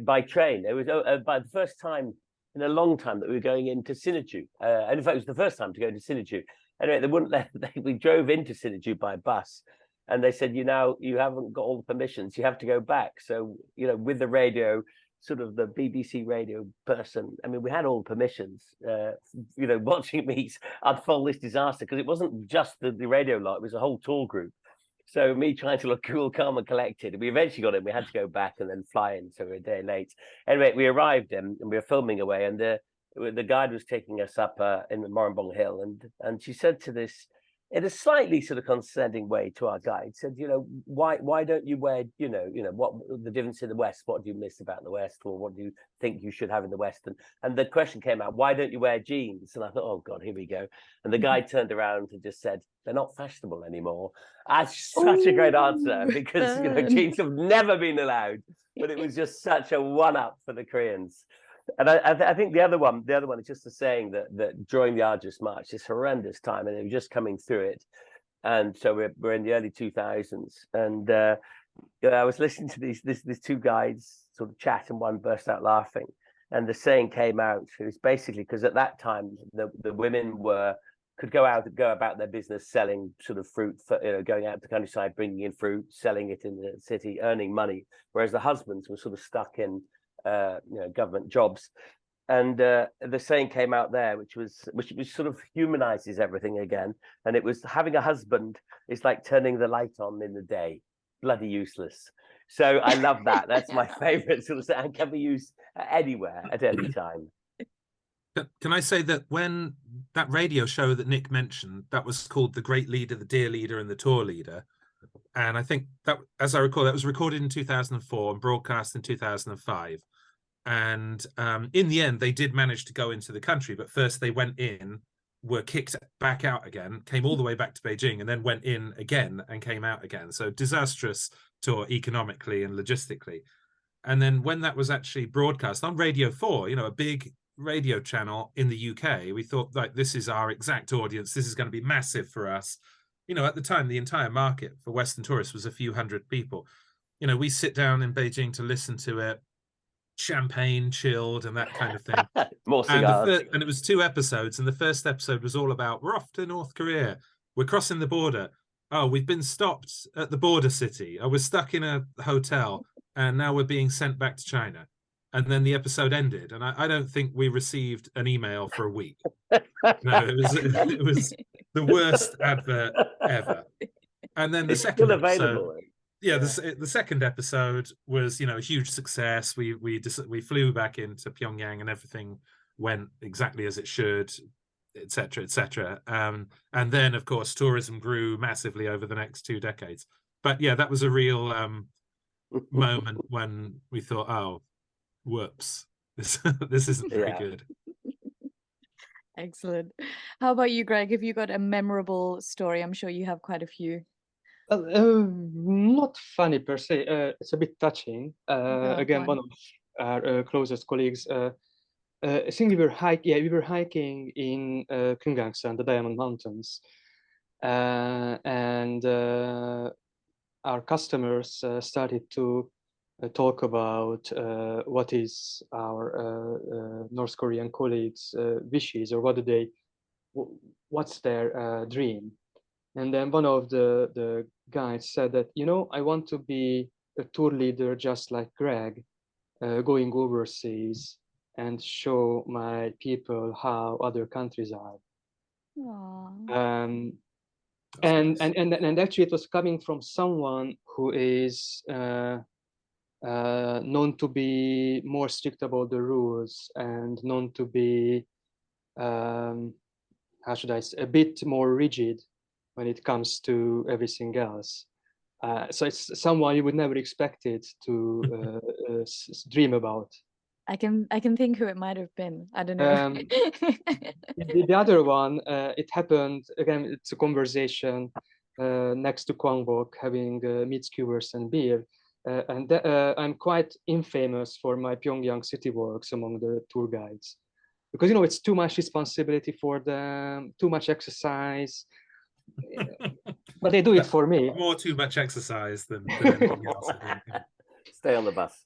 C: by train. It was by the first time in a long time that we were going into Sinuiju. And in fact, it was the first time to go to Sinuiju. Anyway, they wouldn't let. We drove into Sinuiju by bus, and they said, you haven't got all the permissions. You have to go back. So, you know, with the radio, sort of the BBC radio person, I mean, we had all the permissions, you know, watching me unfold this disaster, because it wasn't just the radio lot, it was a whole tour group. So me trying to look cool, calm and collected. We eventually got in, we had to go back and then fly in, so we were a day late. Anyway, we arrived and we were filming away, and the guide was taking us up in the Moranbong Hill, and she said to this, in a slightly sort of condescending way to our guide, said, you know, why don't you wear, you know, what the difference in the West? What do you miss about the West, or what do you think you should have in the West? And the question came out, why don't you wear jeans? And I thought, oh God, here we go. And the guide turned around and just said, they're not fashionable anymore. That's such a great answer, because you know, jeans have never been allowed, but it was just such a one-up for the Koreans. And I think the other one is just the saying that during the arduous march, this horrendous time, and they were just coming through it, and so we're in the early 2000s, and I was listening to these 2 guys sort of chat, and one burst out laughing, and the saying came out. It was basically because at that time the women could go about their business selling sort of fruit, going out to the countryside, bringing in fruit, selling it in the city, earning money, whereas the husbands were sort of stuck in government jobs. And the saying came out there, which sort of humanizes everything again, and it was, having a husband is like turning the light on in the day, bloody useless. So I love that. That's my favorite sort of saying, and can be used anywhere at any time.
B: Can I say that when that radio show that Nick mentioned, that was called The Great Leader, The Dear Leader and The Tour Leader, And I think that, as I recall, that was recorded in 2004 and broadcast in 2005. And in the end, they did manage to go into the country, but first they went in, were kicked back out again, came all the way back to Beijing, and then went in again and came out again. So disastrous tour economically and logistically. And then when that was actually broadcast on Radio 4, a big radio channel in the UK, we thought, like, this is our exact audience. This is going to be massive for us. At the time, the entire market for Western tourists was a few hundred people. We sit down in Beijing to listen to it, champagne chilled and that kind of thing.
C: More cigars.
B: And it was 2 episodes, and the first episode was all about, we're off to North Korea, we're crossing the border, oh, we've been stopped at the border city, we're stuck in a hotel, and now we're being sent back to China. And then the episode ended, and I don't think we received an email for a week. No, it was the worst advert ever. And then the
C: It's
B: second
C: still
B: episode,
C: available.
B: the second episode was a huge success. We flew back into Pyongyang and everything went exactly as it should, etc., etc. And then of course tourism grew massively over the next 2 decades. But yeah, that was a real moment when we thought, oh, whoops, this isn't very good.
A: Excellent. How about you, Greg? Have you got a memorable story? I'm sure you have quite a few.
D: Not funny per se. It's a bit touching. Again,
A: go on.
D: one of our closest colleagues. I think we were hiking in Kumgangsan, the Diamond Mountains, and our customers started to talk about what is our North Korean colleagues' wishes, or what's their dream. And then one of the guys said that, I want to be a tour leader just like Greg, going overseas and show my people how other countries are. And actually it was coming from someone who is known to be more strict about the rules and known to be, how should I say, a bit more rigid when it comes to everything else. So it's someone you would never expect it to dream about.
A: I can think who it might have been. I don't know.
D: The other one, it happened again. It's a conversation next to Kwangbok, having meat skewers and beer, and I'm quite infamous for my Pyongyang city walks among the tour guides, because it's too much responsibility for them, too much exercise. But they do it for me.
B: More too much exercise than anything else.
C: Stay on the bus.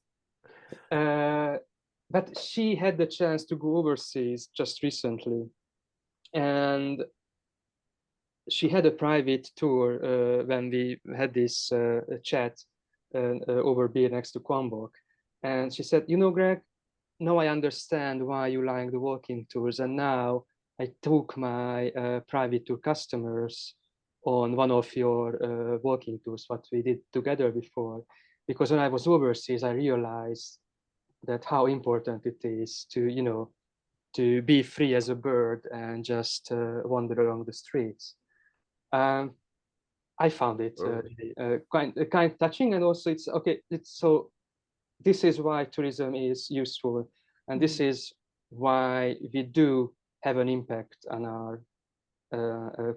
D: But she had the chance to go overseas just recently, and she had a private tour when we had this chat over beer next to Kwangbok. And she said, Greg, now I understand why you like the walking tours. And now I took my private tour customers on one of your walking tours, what we did together before. Because when I was overseas, I realized that how important it is to, to be free as a bird and just wander along the streets. I found it kind of touching, and also it's okay. So this is why tourism is useful, and this is why we do have an impact on our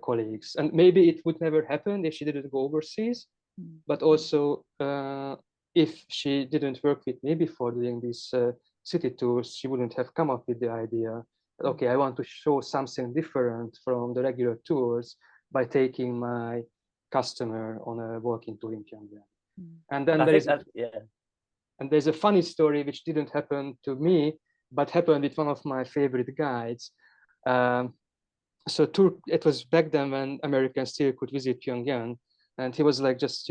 D: colleagues. And maybe it would never happen if she didn't go overseas, but also if she didn't work with me before doing these city tours, she wouldn't have come up with the idea that, okay, I want to show something different from the regular tours by taking my customer on a walking tour in Pyongyang. And then there's a funny story which didn't happen to me, but happened with one of my favorite guides. It was back then when Americans still could visit Pyongyang, and he was like just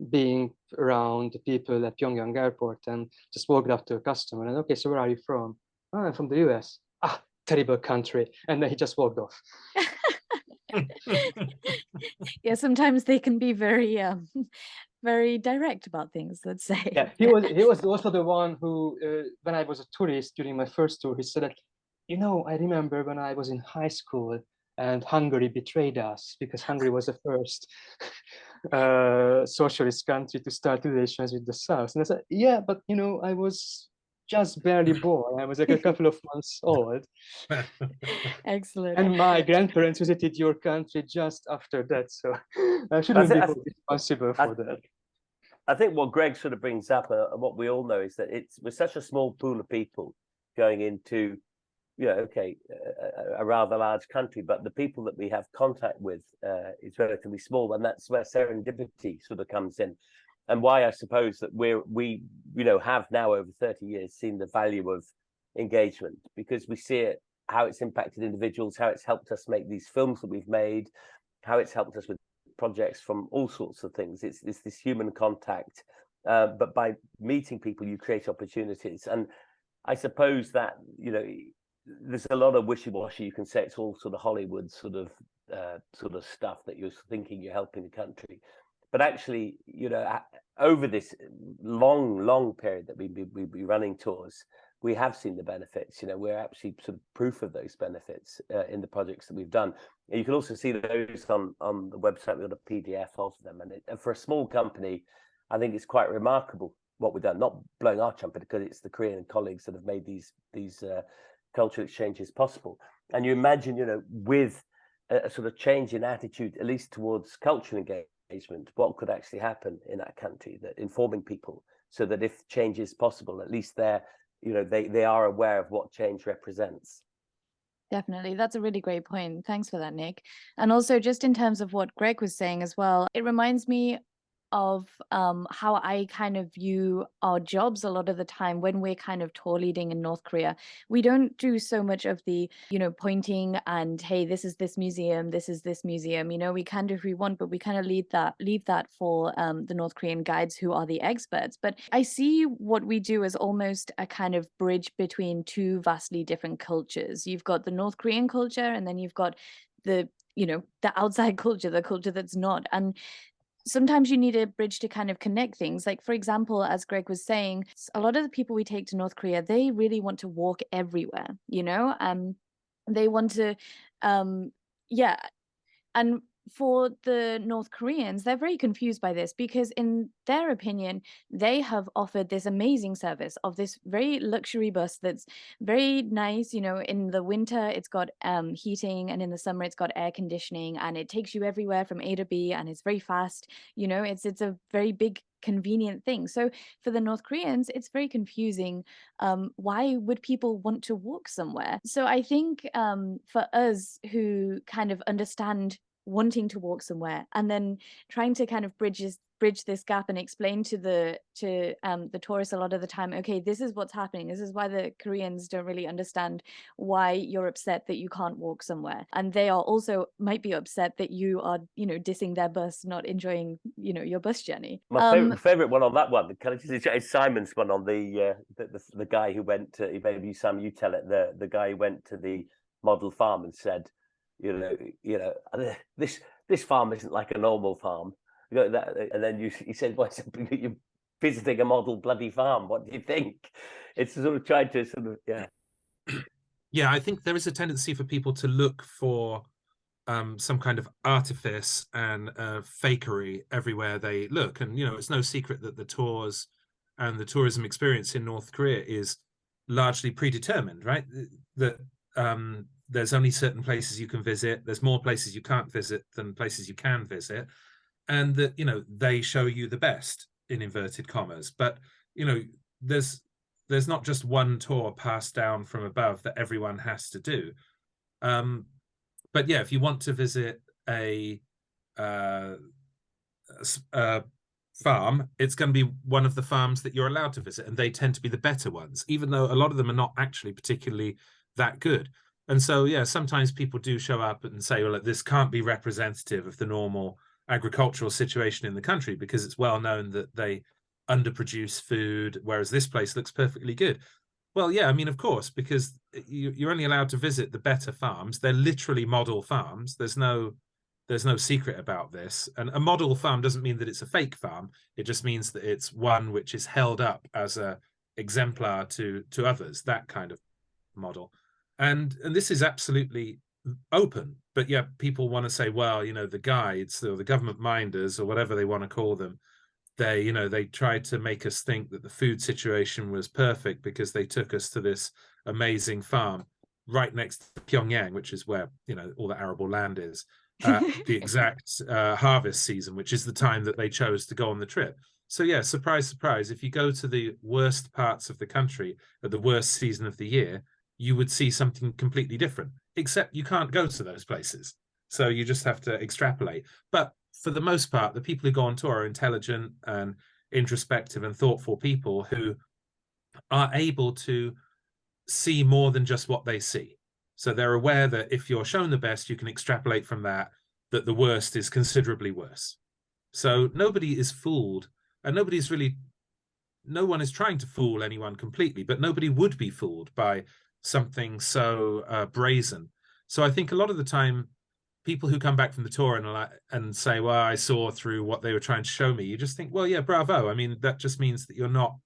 D: being around the people at Pyongyang airport, and just walked up to a customer and, okay, so where are you from? Oh, I'm from the US. Ah, terrible country. And then he just walked off.
A: Yeah, sometimes they can be very very direct about things, let's say.
D: Yeah, he was also the one who when I was a tourist during my first tour, he said that, I remember when I was in high school and Hungary betrayed us because Hungary was the first. socialist country to start relations with the South. And I said, yeah, but I was just barely born. I was like a couple of months old.
A: Excellent.
D: And my grandparents visited your country just after that, so I shouldn't be responsible for that.
C: I think what Greg sort of brings up, and what we all know, is that we're such a small pool of people going into, a rather large country, but the people that we have contact with is relatively small, and that's where serendipity sort of comes in, and why I suppose that we have now over 30 years seen the value of engagement, because we see it, how it's impacted individuals, how it's helped us make these films that we've made, how it's helped us with projects from all sorts of things. It's this human contact, but by meeting people, you create opportunities. And I suppose that there's a lot of wishy-washy. You can say it's all sort of Hollywood sort of stuff that you're thinking you're helping the country, but actually, over this long period that we've been running tours, we have seen the benefits. We're actually sort of proof of those benefits in the projects that we've done. And you can also see those on the website. We've got a PDF of them, and for a small company, I think it's quite remarkable what we've done. Not blowing our trumpet, because it's the Korean colleagues that have made these cultural exchanges possible. And you imagine, with a sort of change in attitude, at least towards cultural engagement, what could actually happen in that country, that informing people, so that if change is possible, at least they are aware of what change represents.
A: Definitely. That's a really great point. Thanks for that, Nick. And also, just in terms of what Greg was saying as well, it reminds me of how I kind of view our jobs a lot of the time when we're kind of tour leading in North Korea. We don't do so much of the, pointing and, hey, this is this museum, this is this museum. We can do if we want, but we kind of leave that for the North Korean guides, who are the experts. But I see what we do as almost a kind of bridge between two vastly different cultures. You've got the North Korean culture, and then you've got the outside culture, the culture that's not. And sometimes you need a bridge to kind of connect things. Like, for example, as Greg was saying, a lot of the people we take to North Korea, they really want to walk everywhere, they want to, yeah. And for the North Koreans, they're very confused by this, because in their opinion, they have offered this amazing service of this very luxury bus that's very nice. In the winter, it's got heating, and in the summer, it's got air conditioning, and it takes you everywhere from A to B, and it's very fast. It's a very big, convenient thing. So for the North Koreans, it's very confusing. Why would people want to walk somewhere? So I think for us who kind of understand wanting to walk somewhere, and then trying to kind of bridge this gap and explain to the tourists a lot of the time, okay, this is what's happening. This is why the Koreans don't really understand why you're upset that you can't walk somewhere, and they are also might be upset that you are dissing their bus, not enjoying your bus journey.
C: My favorite one on that one, is Simon's one on the guy who went to, maybe Sam, you tell it, the guy who went to the model farm and said, this farm isn't like a normal farm. And then he said, well, you're visiting a model bloody farm. What do you think? It's sort of trying to
B: Yeah, I think there is a tendency for people to look for some kind of artifice and fakery everywhere they look. And, it's no secret that the tours and the tourism experience in North Korea is largely predetermined, right? That there's only certain places you can visit. There's more places you can't visit than places you can visit. And that, they show you the best, in inverted commas. But, there's not just one tour passed down from above that everyone has to do. But yeah, if you want to visit a farm, it's going to be one of the farms that you're allowed to visit. And they tend to be the better ones, even though a lot of them are not actually particularly that good. And so, yeah, sometimes people do show up and say, well, this can't be representative of the normal agricultural situation in the country, because it's well known that they underproduce food, whereas this place looks perfectly good. Well, yeah, I mean, of course, because you're only allowed to visit the better farms. They're literally model farms. There's no secret about this. And a model farm doesn't mean that it's a fake farm. It just means that it's one which is held up as a exemplar to others, that kind of model. And this is absolutely open. But yeah, people want to say, well, the guides or the government minders or whatever they want to call them, they tried to make us think that the food situation was perfect because they took us to this amazing farm right next to Pyongyang, which is where all the arable land is, the exact harvest season, which is the time that they chose to go on the trip. So yeah, surprise, surprise, if you go to the worst parts of the country at the worst season of the year, you would see something completely different, except you can't go to those places. So you just have to extrapolate. But for the most part, the people who go on tour are intelligent and introspective and thoughtful people who are able to see more than just what they see. So they're aware that if you're shown the best, you can extrapolate from that the worst is considerably worse. So nobody is fooled, and no one is trying to fool anyone completely, but nobody would be fooled by something so brazen. So I think a lot of the time, people who come back from the tour and say, well, I saw through what they were trying to show me, you just think, well, yeah, bravo. I mean, that just means that you're not,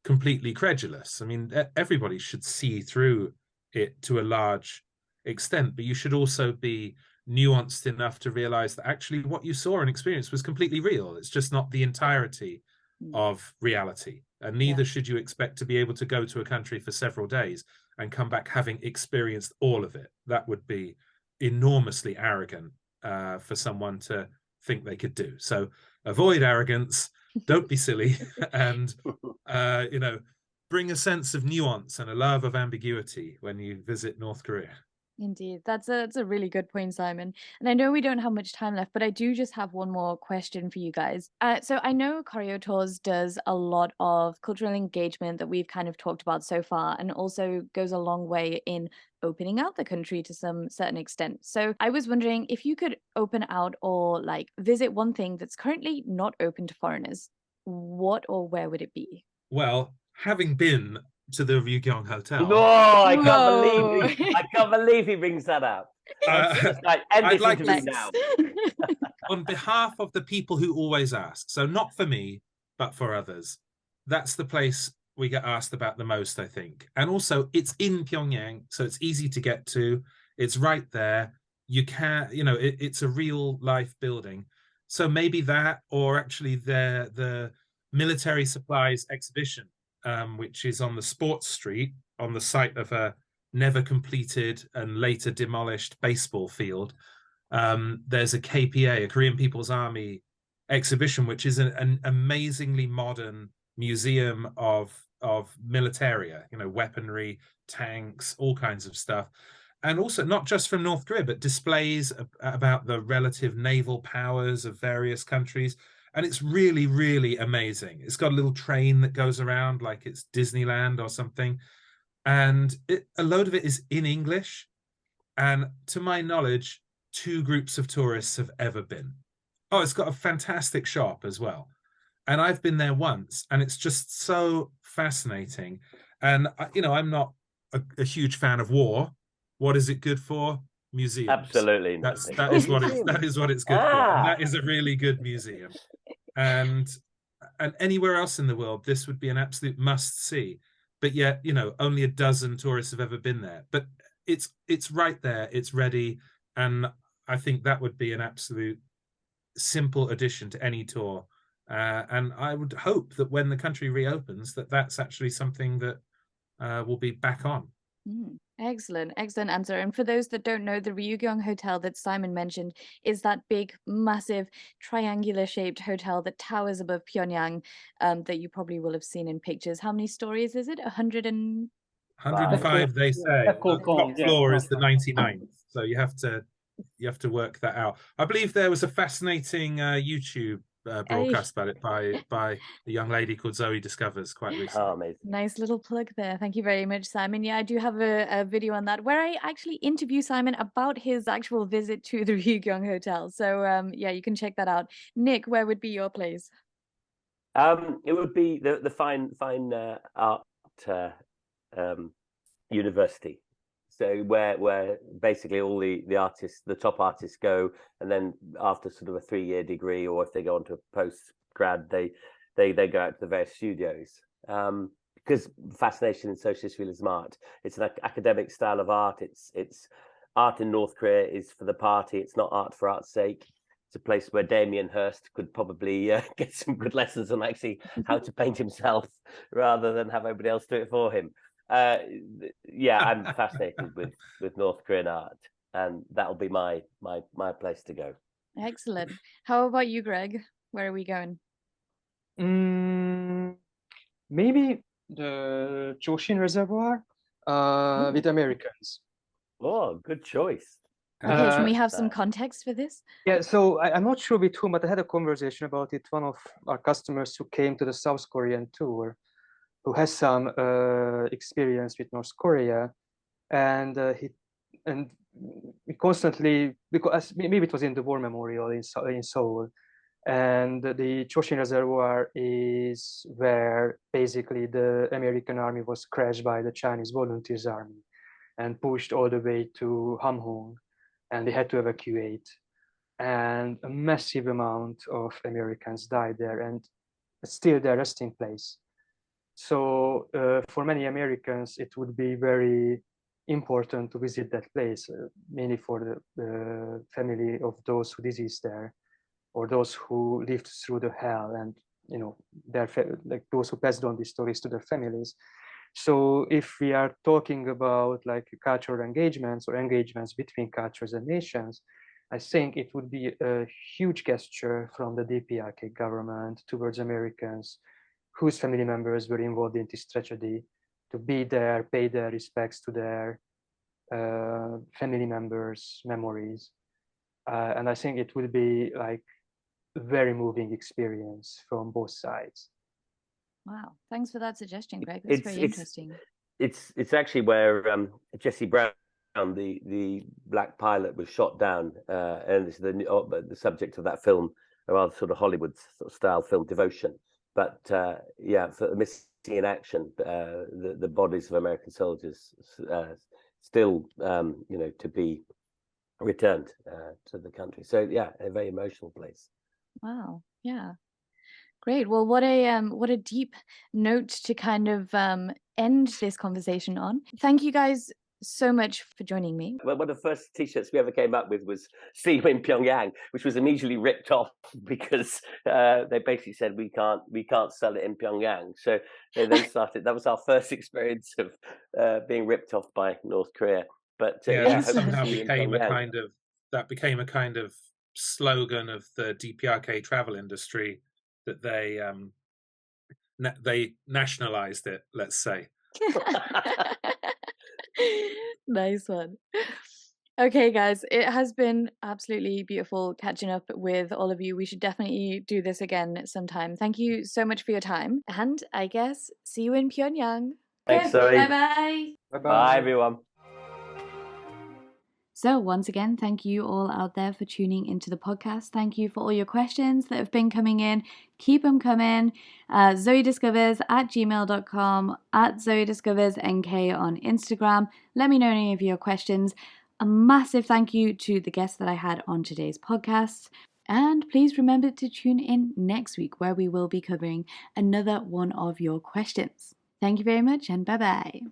B: completely credulous. I mean, everybody should see through it to a large extent, but you should also be nuanced enough to realize that actually what you saw and experienced was completely real. It's just not the entirety of reality. And neither should you expect to be able to go to a country for several days and come back having experienced all of it. That would be enormously arrogant for someone to think they could do. So avoid arrogance, don't be silly, and bring a sense of nuance and a love of ambiguity when you visit North Korea.
A: Indeed, that's a really good point, Simon. And I know we don't have much time left, but I do just have one more question for you guys. So I know Choreo Tours does a lot of cultural engagement that we've kind of talked about so far, and also goes a long way in opening out the country to some certain extent. So I was wondering if you could open out or visit one thing that's currently not open to foreigners, what or where would it be?
B: Well, having been to the Ryugyong Hotel.
C: No, I can't believe he brings that up.
B: I'd like
C: to now.
B: On behalf of the people who always ask, so not for me, but for others, that's the place we get asked about the most, I think. And also, it's in Pyongyang, so it's easy to get to. It's right there. You can, it's a real life building. So maybe that, or actually the military supplies exhibition, which is on the Sports Street on the site of a never completed and later demolished baseball field. There's a KPA, a Korean People's Army exhibition, which is an amazingly modern museum of militaria, weaponry, tanks, all kinds of stuff. And also not just from North Korea, but displays about the relative naval powers of various countries. And it's really, really amazing. It's got a little train that goes around like it's Disneyland or something. And a load of it is in English. And to my knowledge, 2 groups of tourists have ever been. Oh, it's got a fantastic shop as well. And I've been there once, and it's just so fascinating. And, I'm not a huge fan of war. What is it good for? Museums.
C: Absolutely.
B: That is what it's good for. And that is a really good museum. And anywhere else in the world, this would be an absolute must see. But yet, only a dozen tourists have ever been there. But it's right there, it's ready, and I think that would be an absolute simple addition to any tour. And I would hope that when the country reopens, that's actually something that will be back on.
A: Excellent answer. And for those that don't know, the Ryugyong Hotel that Simon mentioned is that big, massive, triangular-shaped hotel that towers above Pyongyang, that you probably will have seen in pictures. How many stories is it?
B: 105, they say. The top floor is the 99th, so you have to work that out. I believe there was a fascinating YouTube broadcast about it by a young lady called Zoe Discovers quite recently.
C: Oh, amazing.
A: Nice little plug there. Thank you very much, Simon. Yeah, I do have a video on that where I actually interview Simon about his actual visit to the Ryugyong Hotel. So yeah, you can check that out. Nick, where would be your place?
C: It would be the fine art university. So where basically all the artists, the top artists go, and then after sort of a 3-year degree, or if they go on to a post-grad, they go out to the various studios. Because fascination in socialist realism art, it's an academic style of art. It's art in North Korea is for the party. It's not art for art's sake. It's a place where Damien Hirst could probably get some good lessons on actually how to paint himself rather than have everybody else do it for him. Yeah, I'm fascinated with North Korean art, and that'll be my place to go.
A: Excellent. How about you, Greg? Where are we going?
D: Maybe the Choshin Reservoir with Americans.
C: Oh, good choice.
A: Okay, can we have some context for this?
D: Yeah, so I'm not sure with whom, but I had a conversation about it. One of our customers who came to the South Korean tour, who has some experience with North Korea, and we constantly, because maybe it was in the War Memorial in Seoul, and the Choshin Reservoir is where basically the American army was crashed by the Chinese Volunteers Army and pushed all the way to Hamhung, and they had to evacuate. And a massive amount of Americans died there, and it's still their resting place. So for many Americans, it would be very important to visit that place, mainly for the family of those who deceased there, or those who lived through the hell, and like those who passed on these stories to their families. So if we are talking about like cultural engagements or engagements between cultures and nations, I think it would be a huge gesture from the DPRK government towards Americans whose family members were involved in this tragedy, to be there, pay their respects to their family members' memories. And I think it would be like a very moving experience from both sides.
A: Wow, thanks for that suggestion, Greg. That's very interesting.
C: It's actually where Jesse Brown, the black pilot, was shot down, and this is the subject of that film, a rather sort of Hollywood style film, Devotion. But yeah, for missing in action, the bodies of American soldiers still, to be returned to the country. So yeah, a very emotional place.
A: Wow. Yeah. Great. Well, what a deep note to kind of end this conversation on. Thank you guys so much for joining me.
C: Well, one of the first T-shirts we ever came up with was "See you in Pyongyang," which was immediately ripped off because they basically said we can't sell it in Pyongyang. So they then started. That was our first experience of being ripped off by North Korea. But
B: that somehow became a kind of slogan of the DPRK travel industry, that they nationalized it, let's say.
A: Nice one. Okay, guys, it has been absolutely beautiful catching up with all of you. We should definitely do this again sometime. Thank you so much for your time, and I guess see you in Pyongyang.
C: Thanks, Zoe.
A: Bye-bye.
C: Bye, everyone.
A: So once again, thank you all out there for tuning into the podcast. Thank you for all your questions that have been coming in. Keep them coming. zoediscovers@gmail.com, @zoediscoversnk on Instagram. Let me know any of your questions. A massive thank you to the guests that I had on today's podcast. And please remember to tune in next week, where we will be covering another one of your questions. Thank you very much, and bye-bye.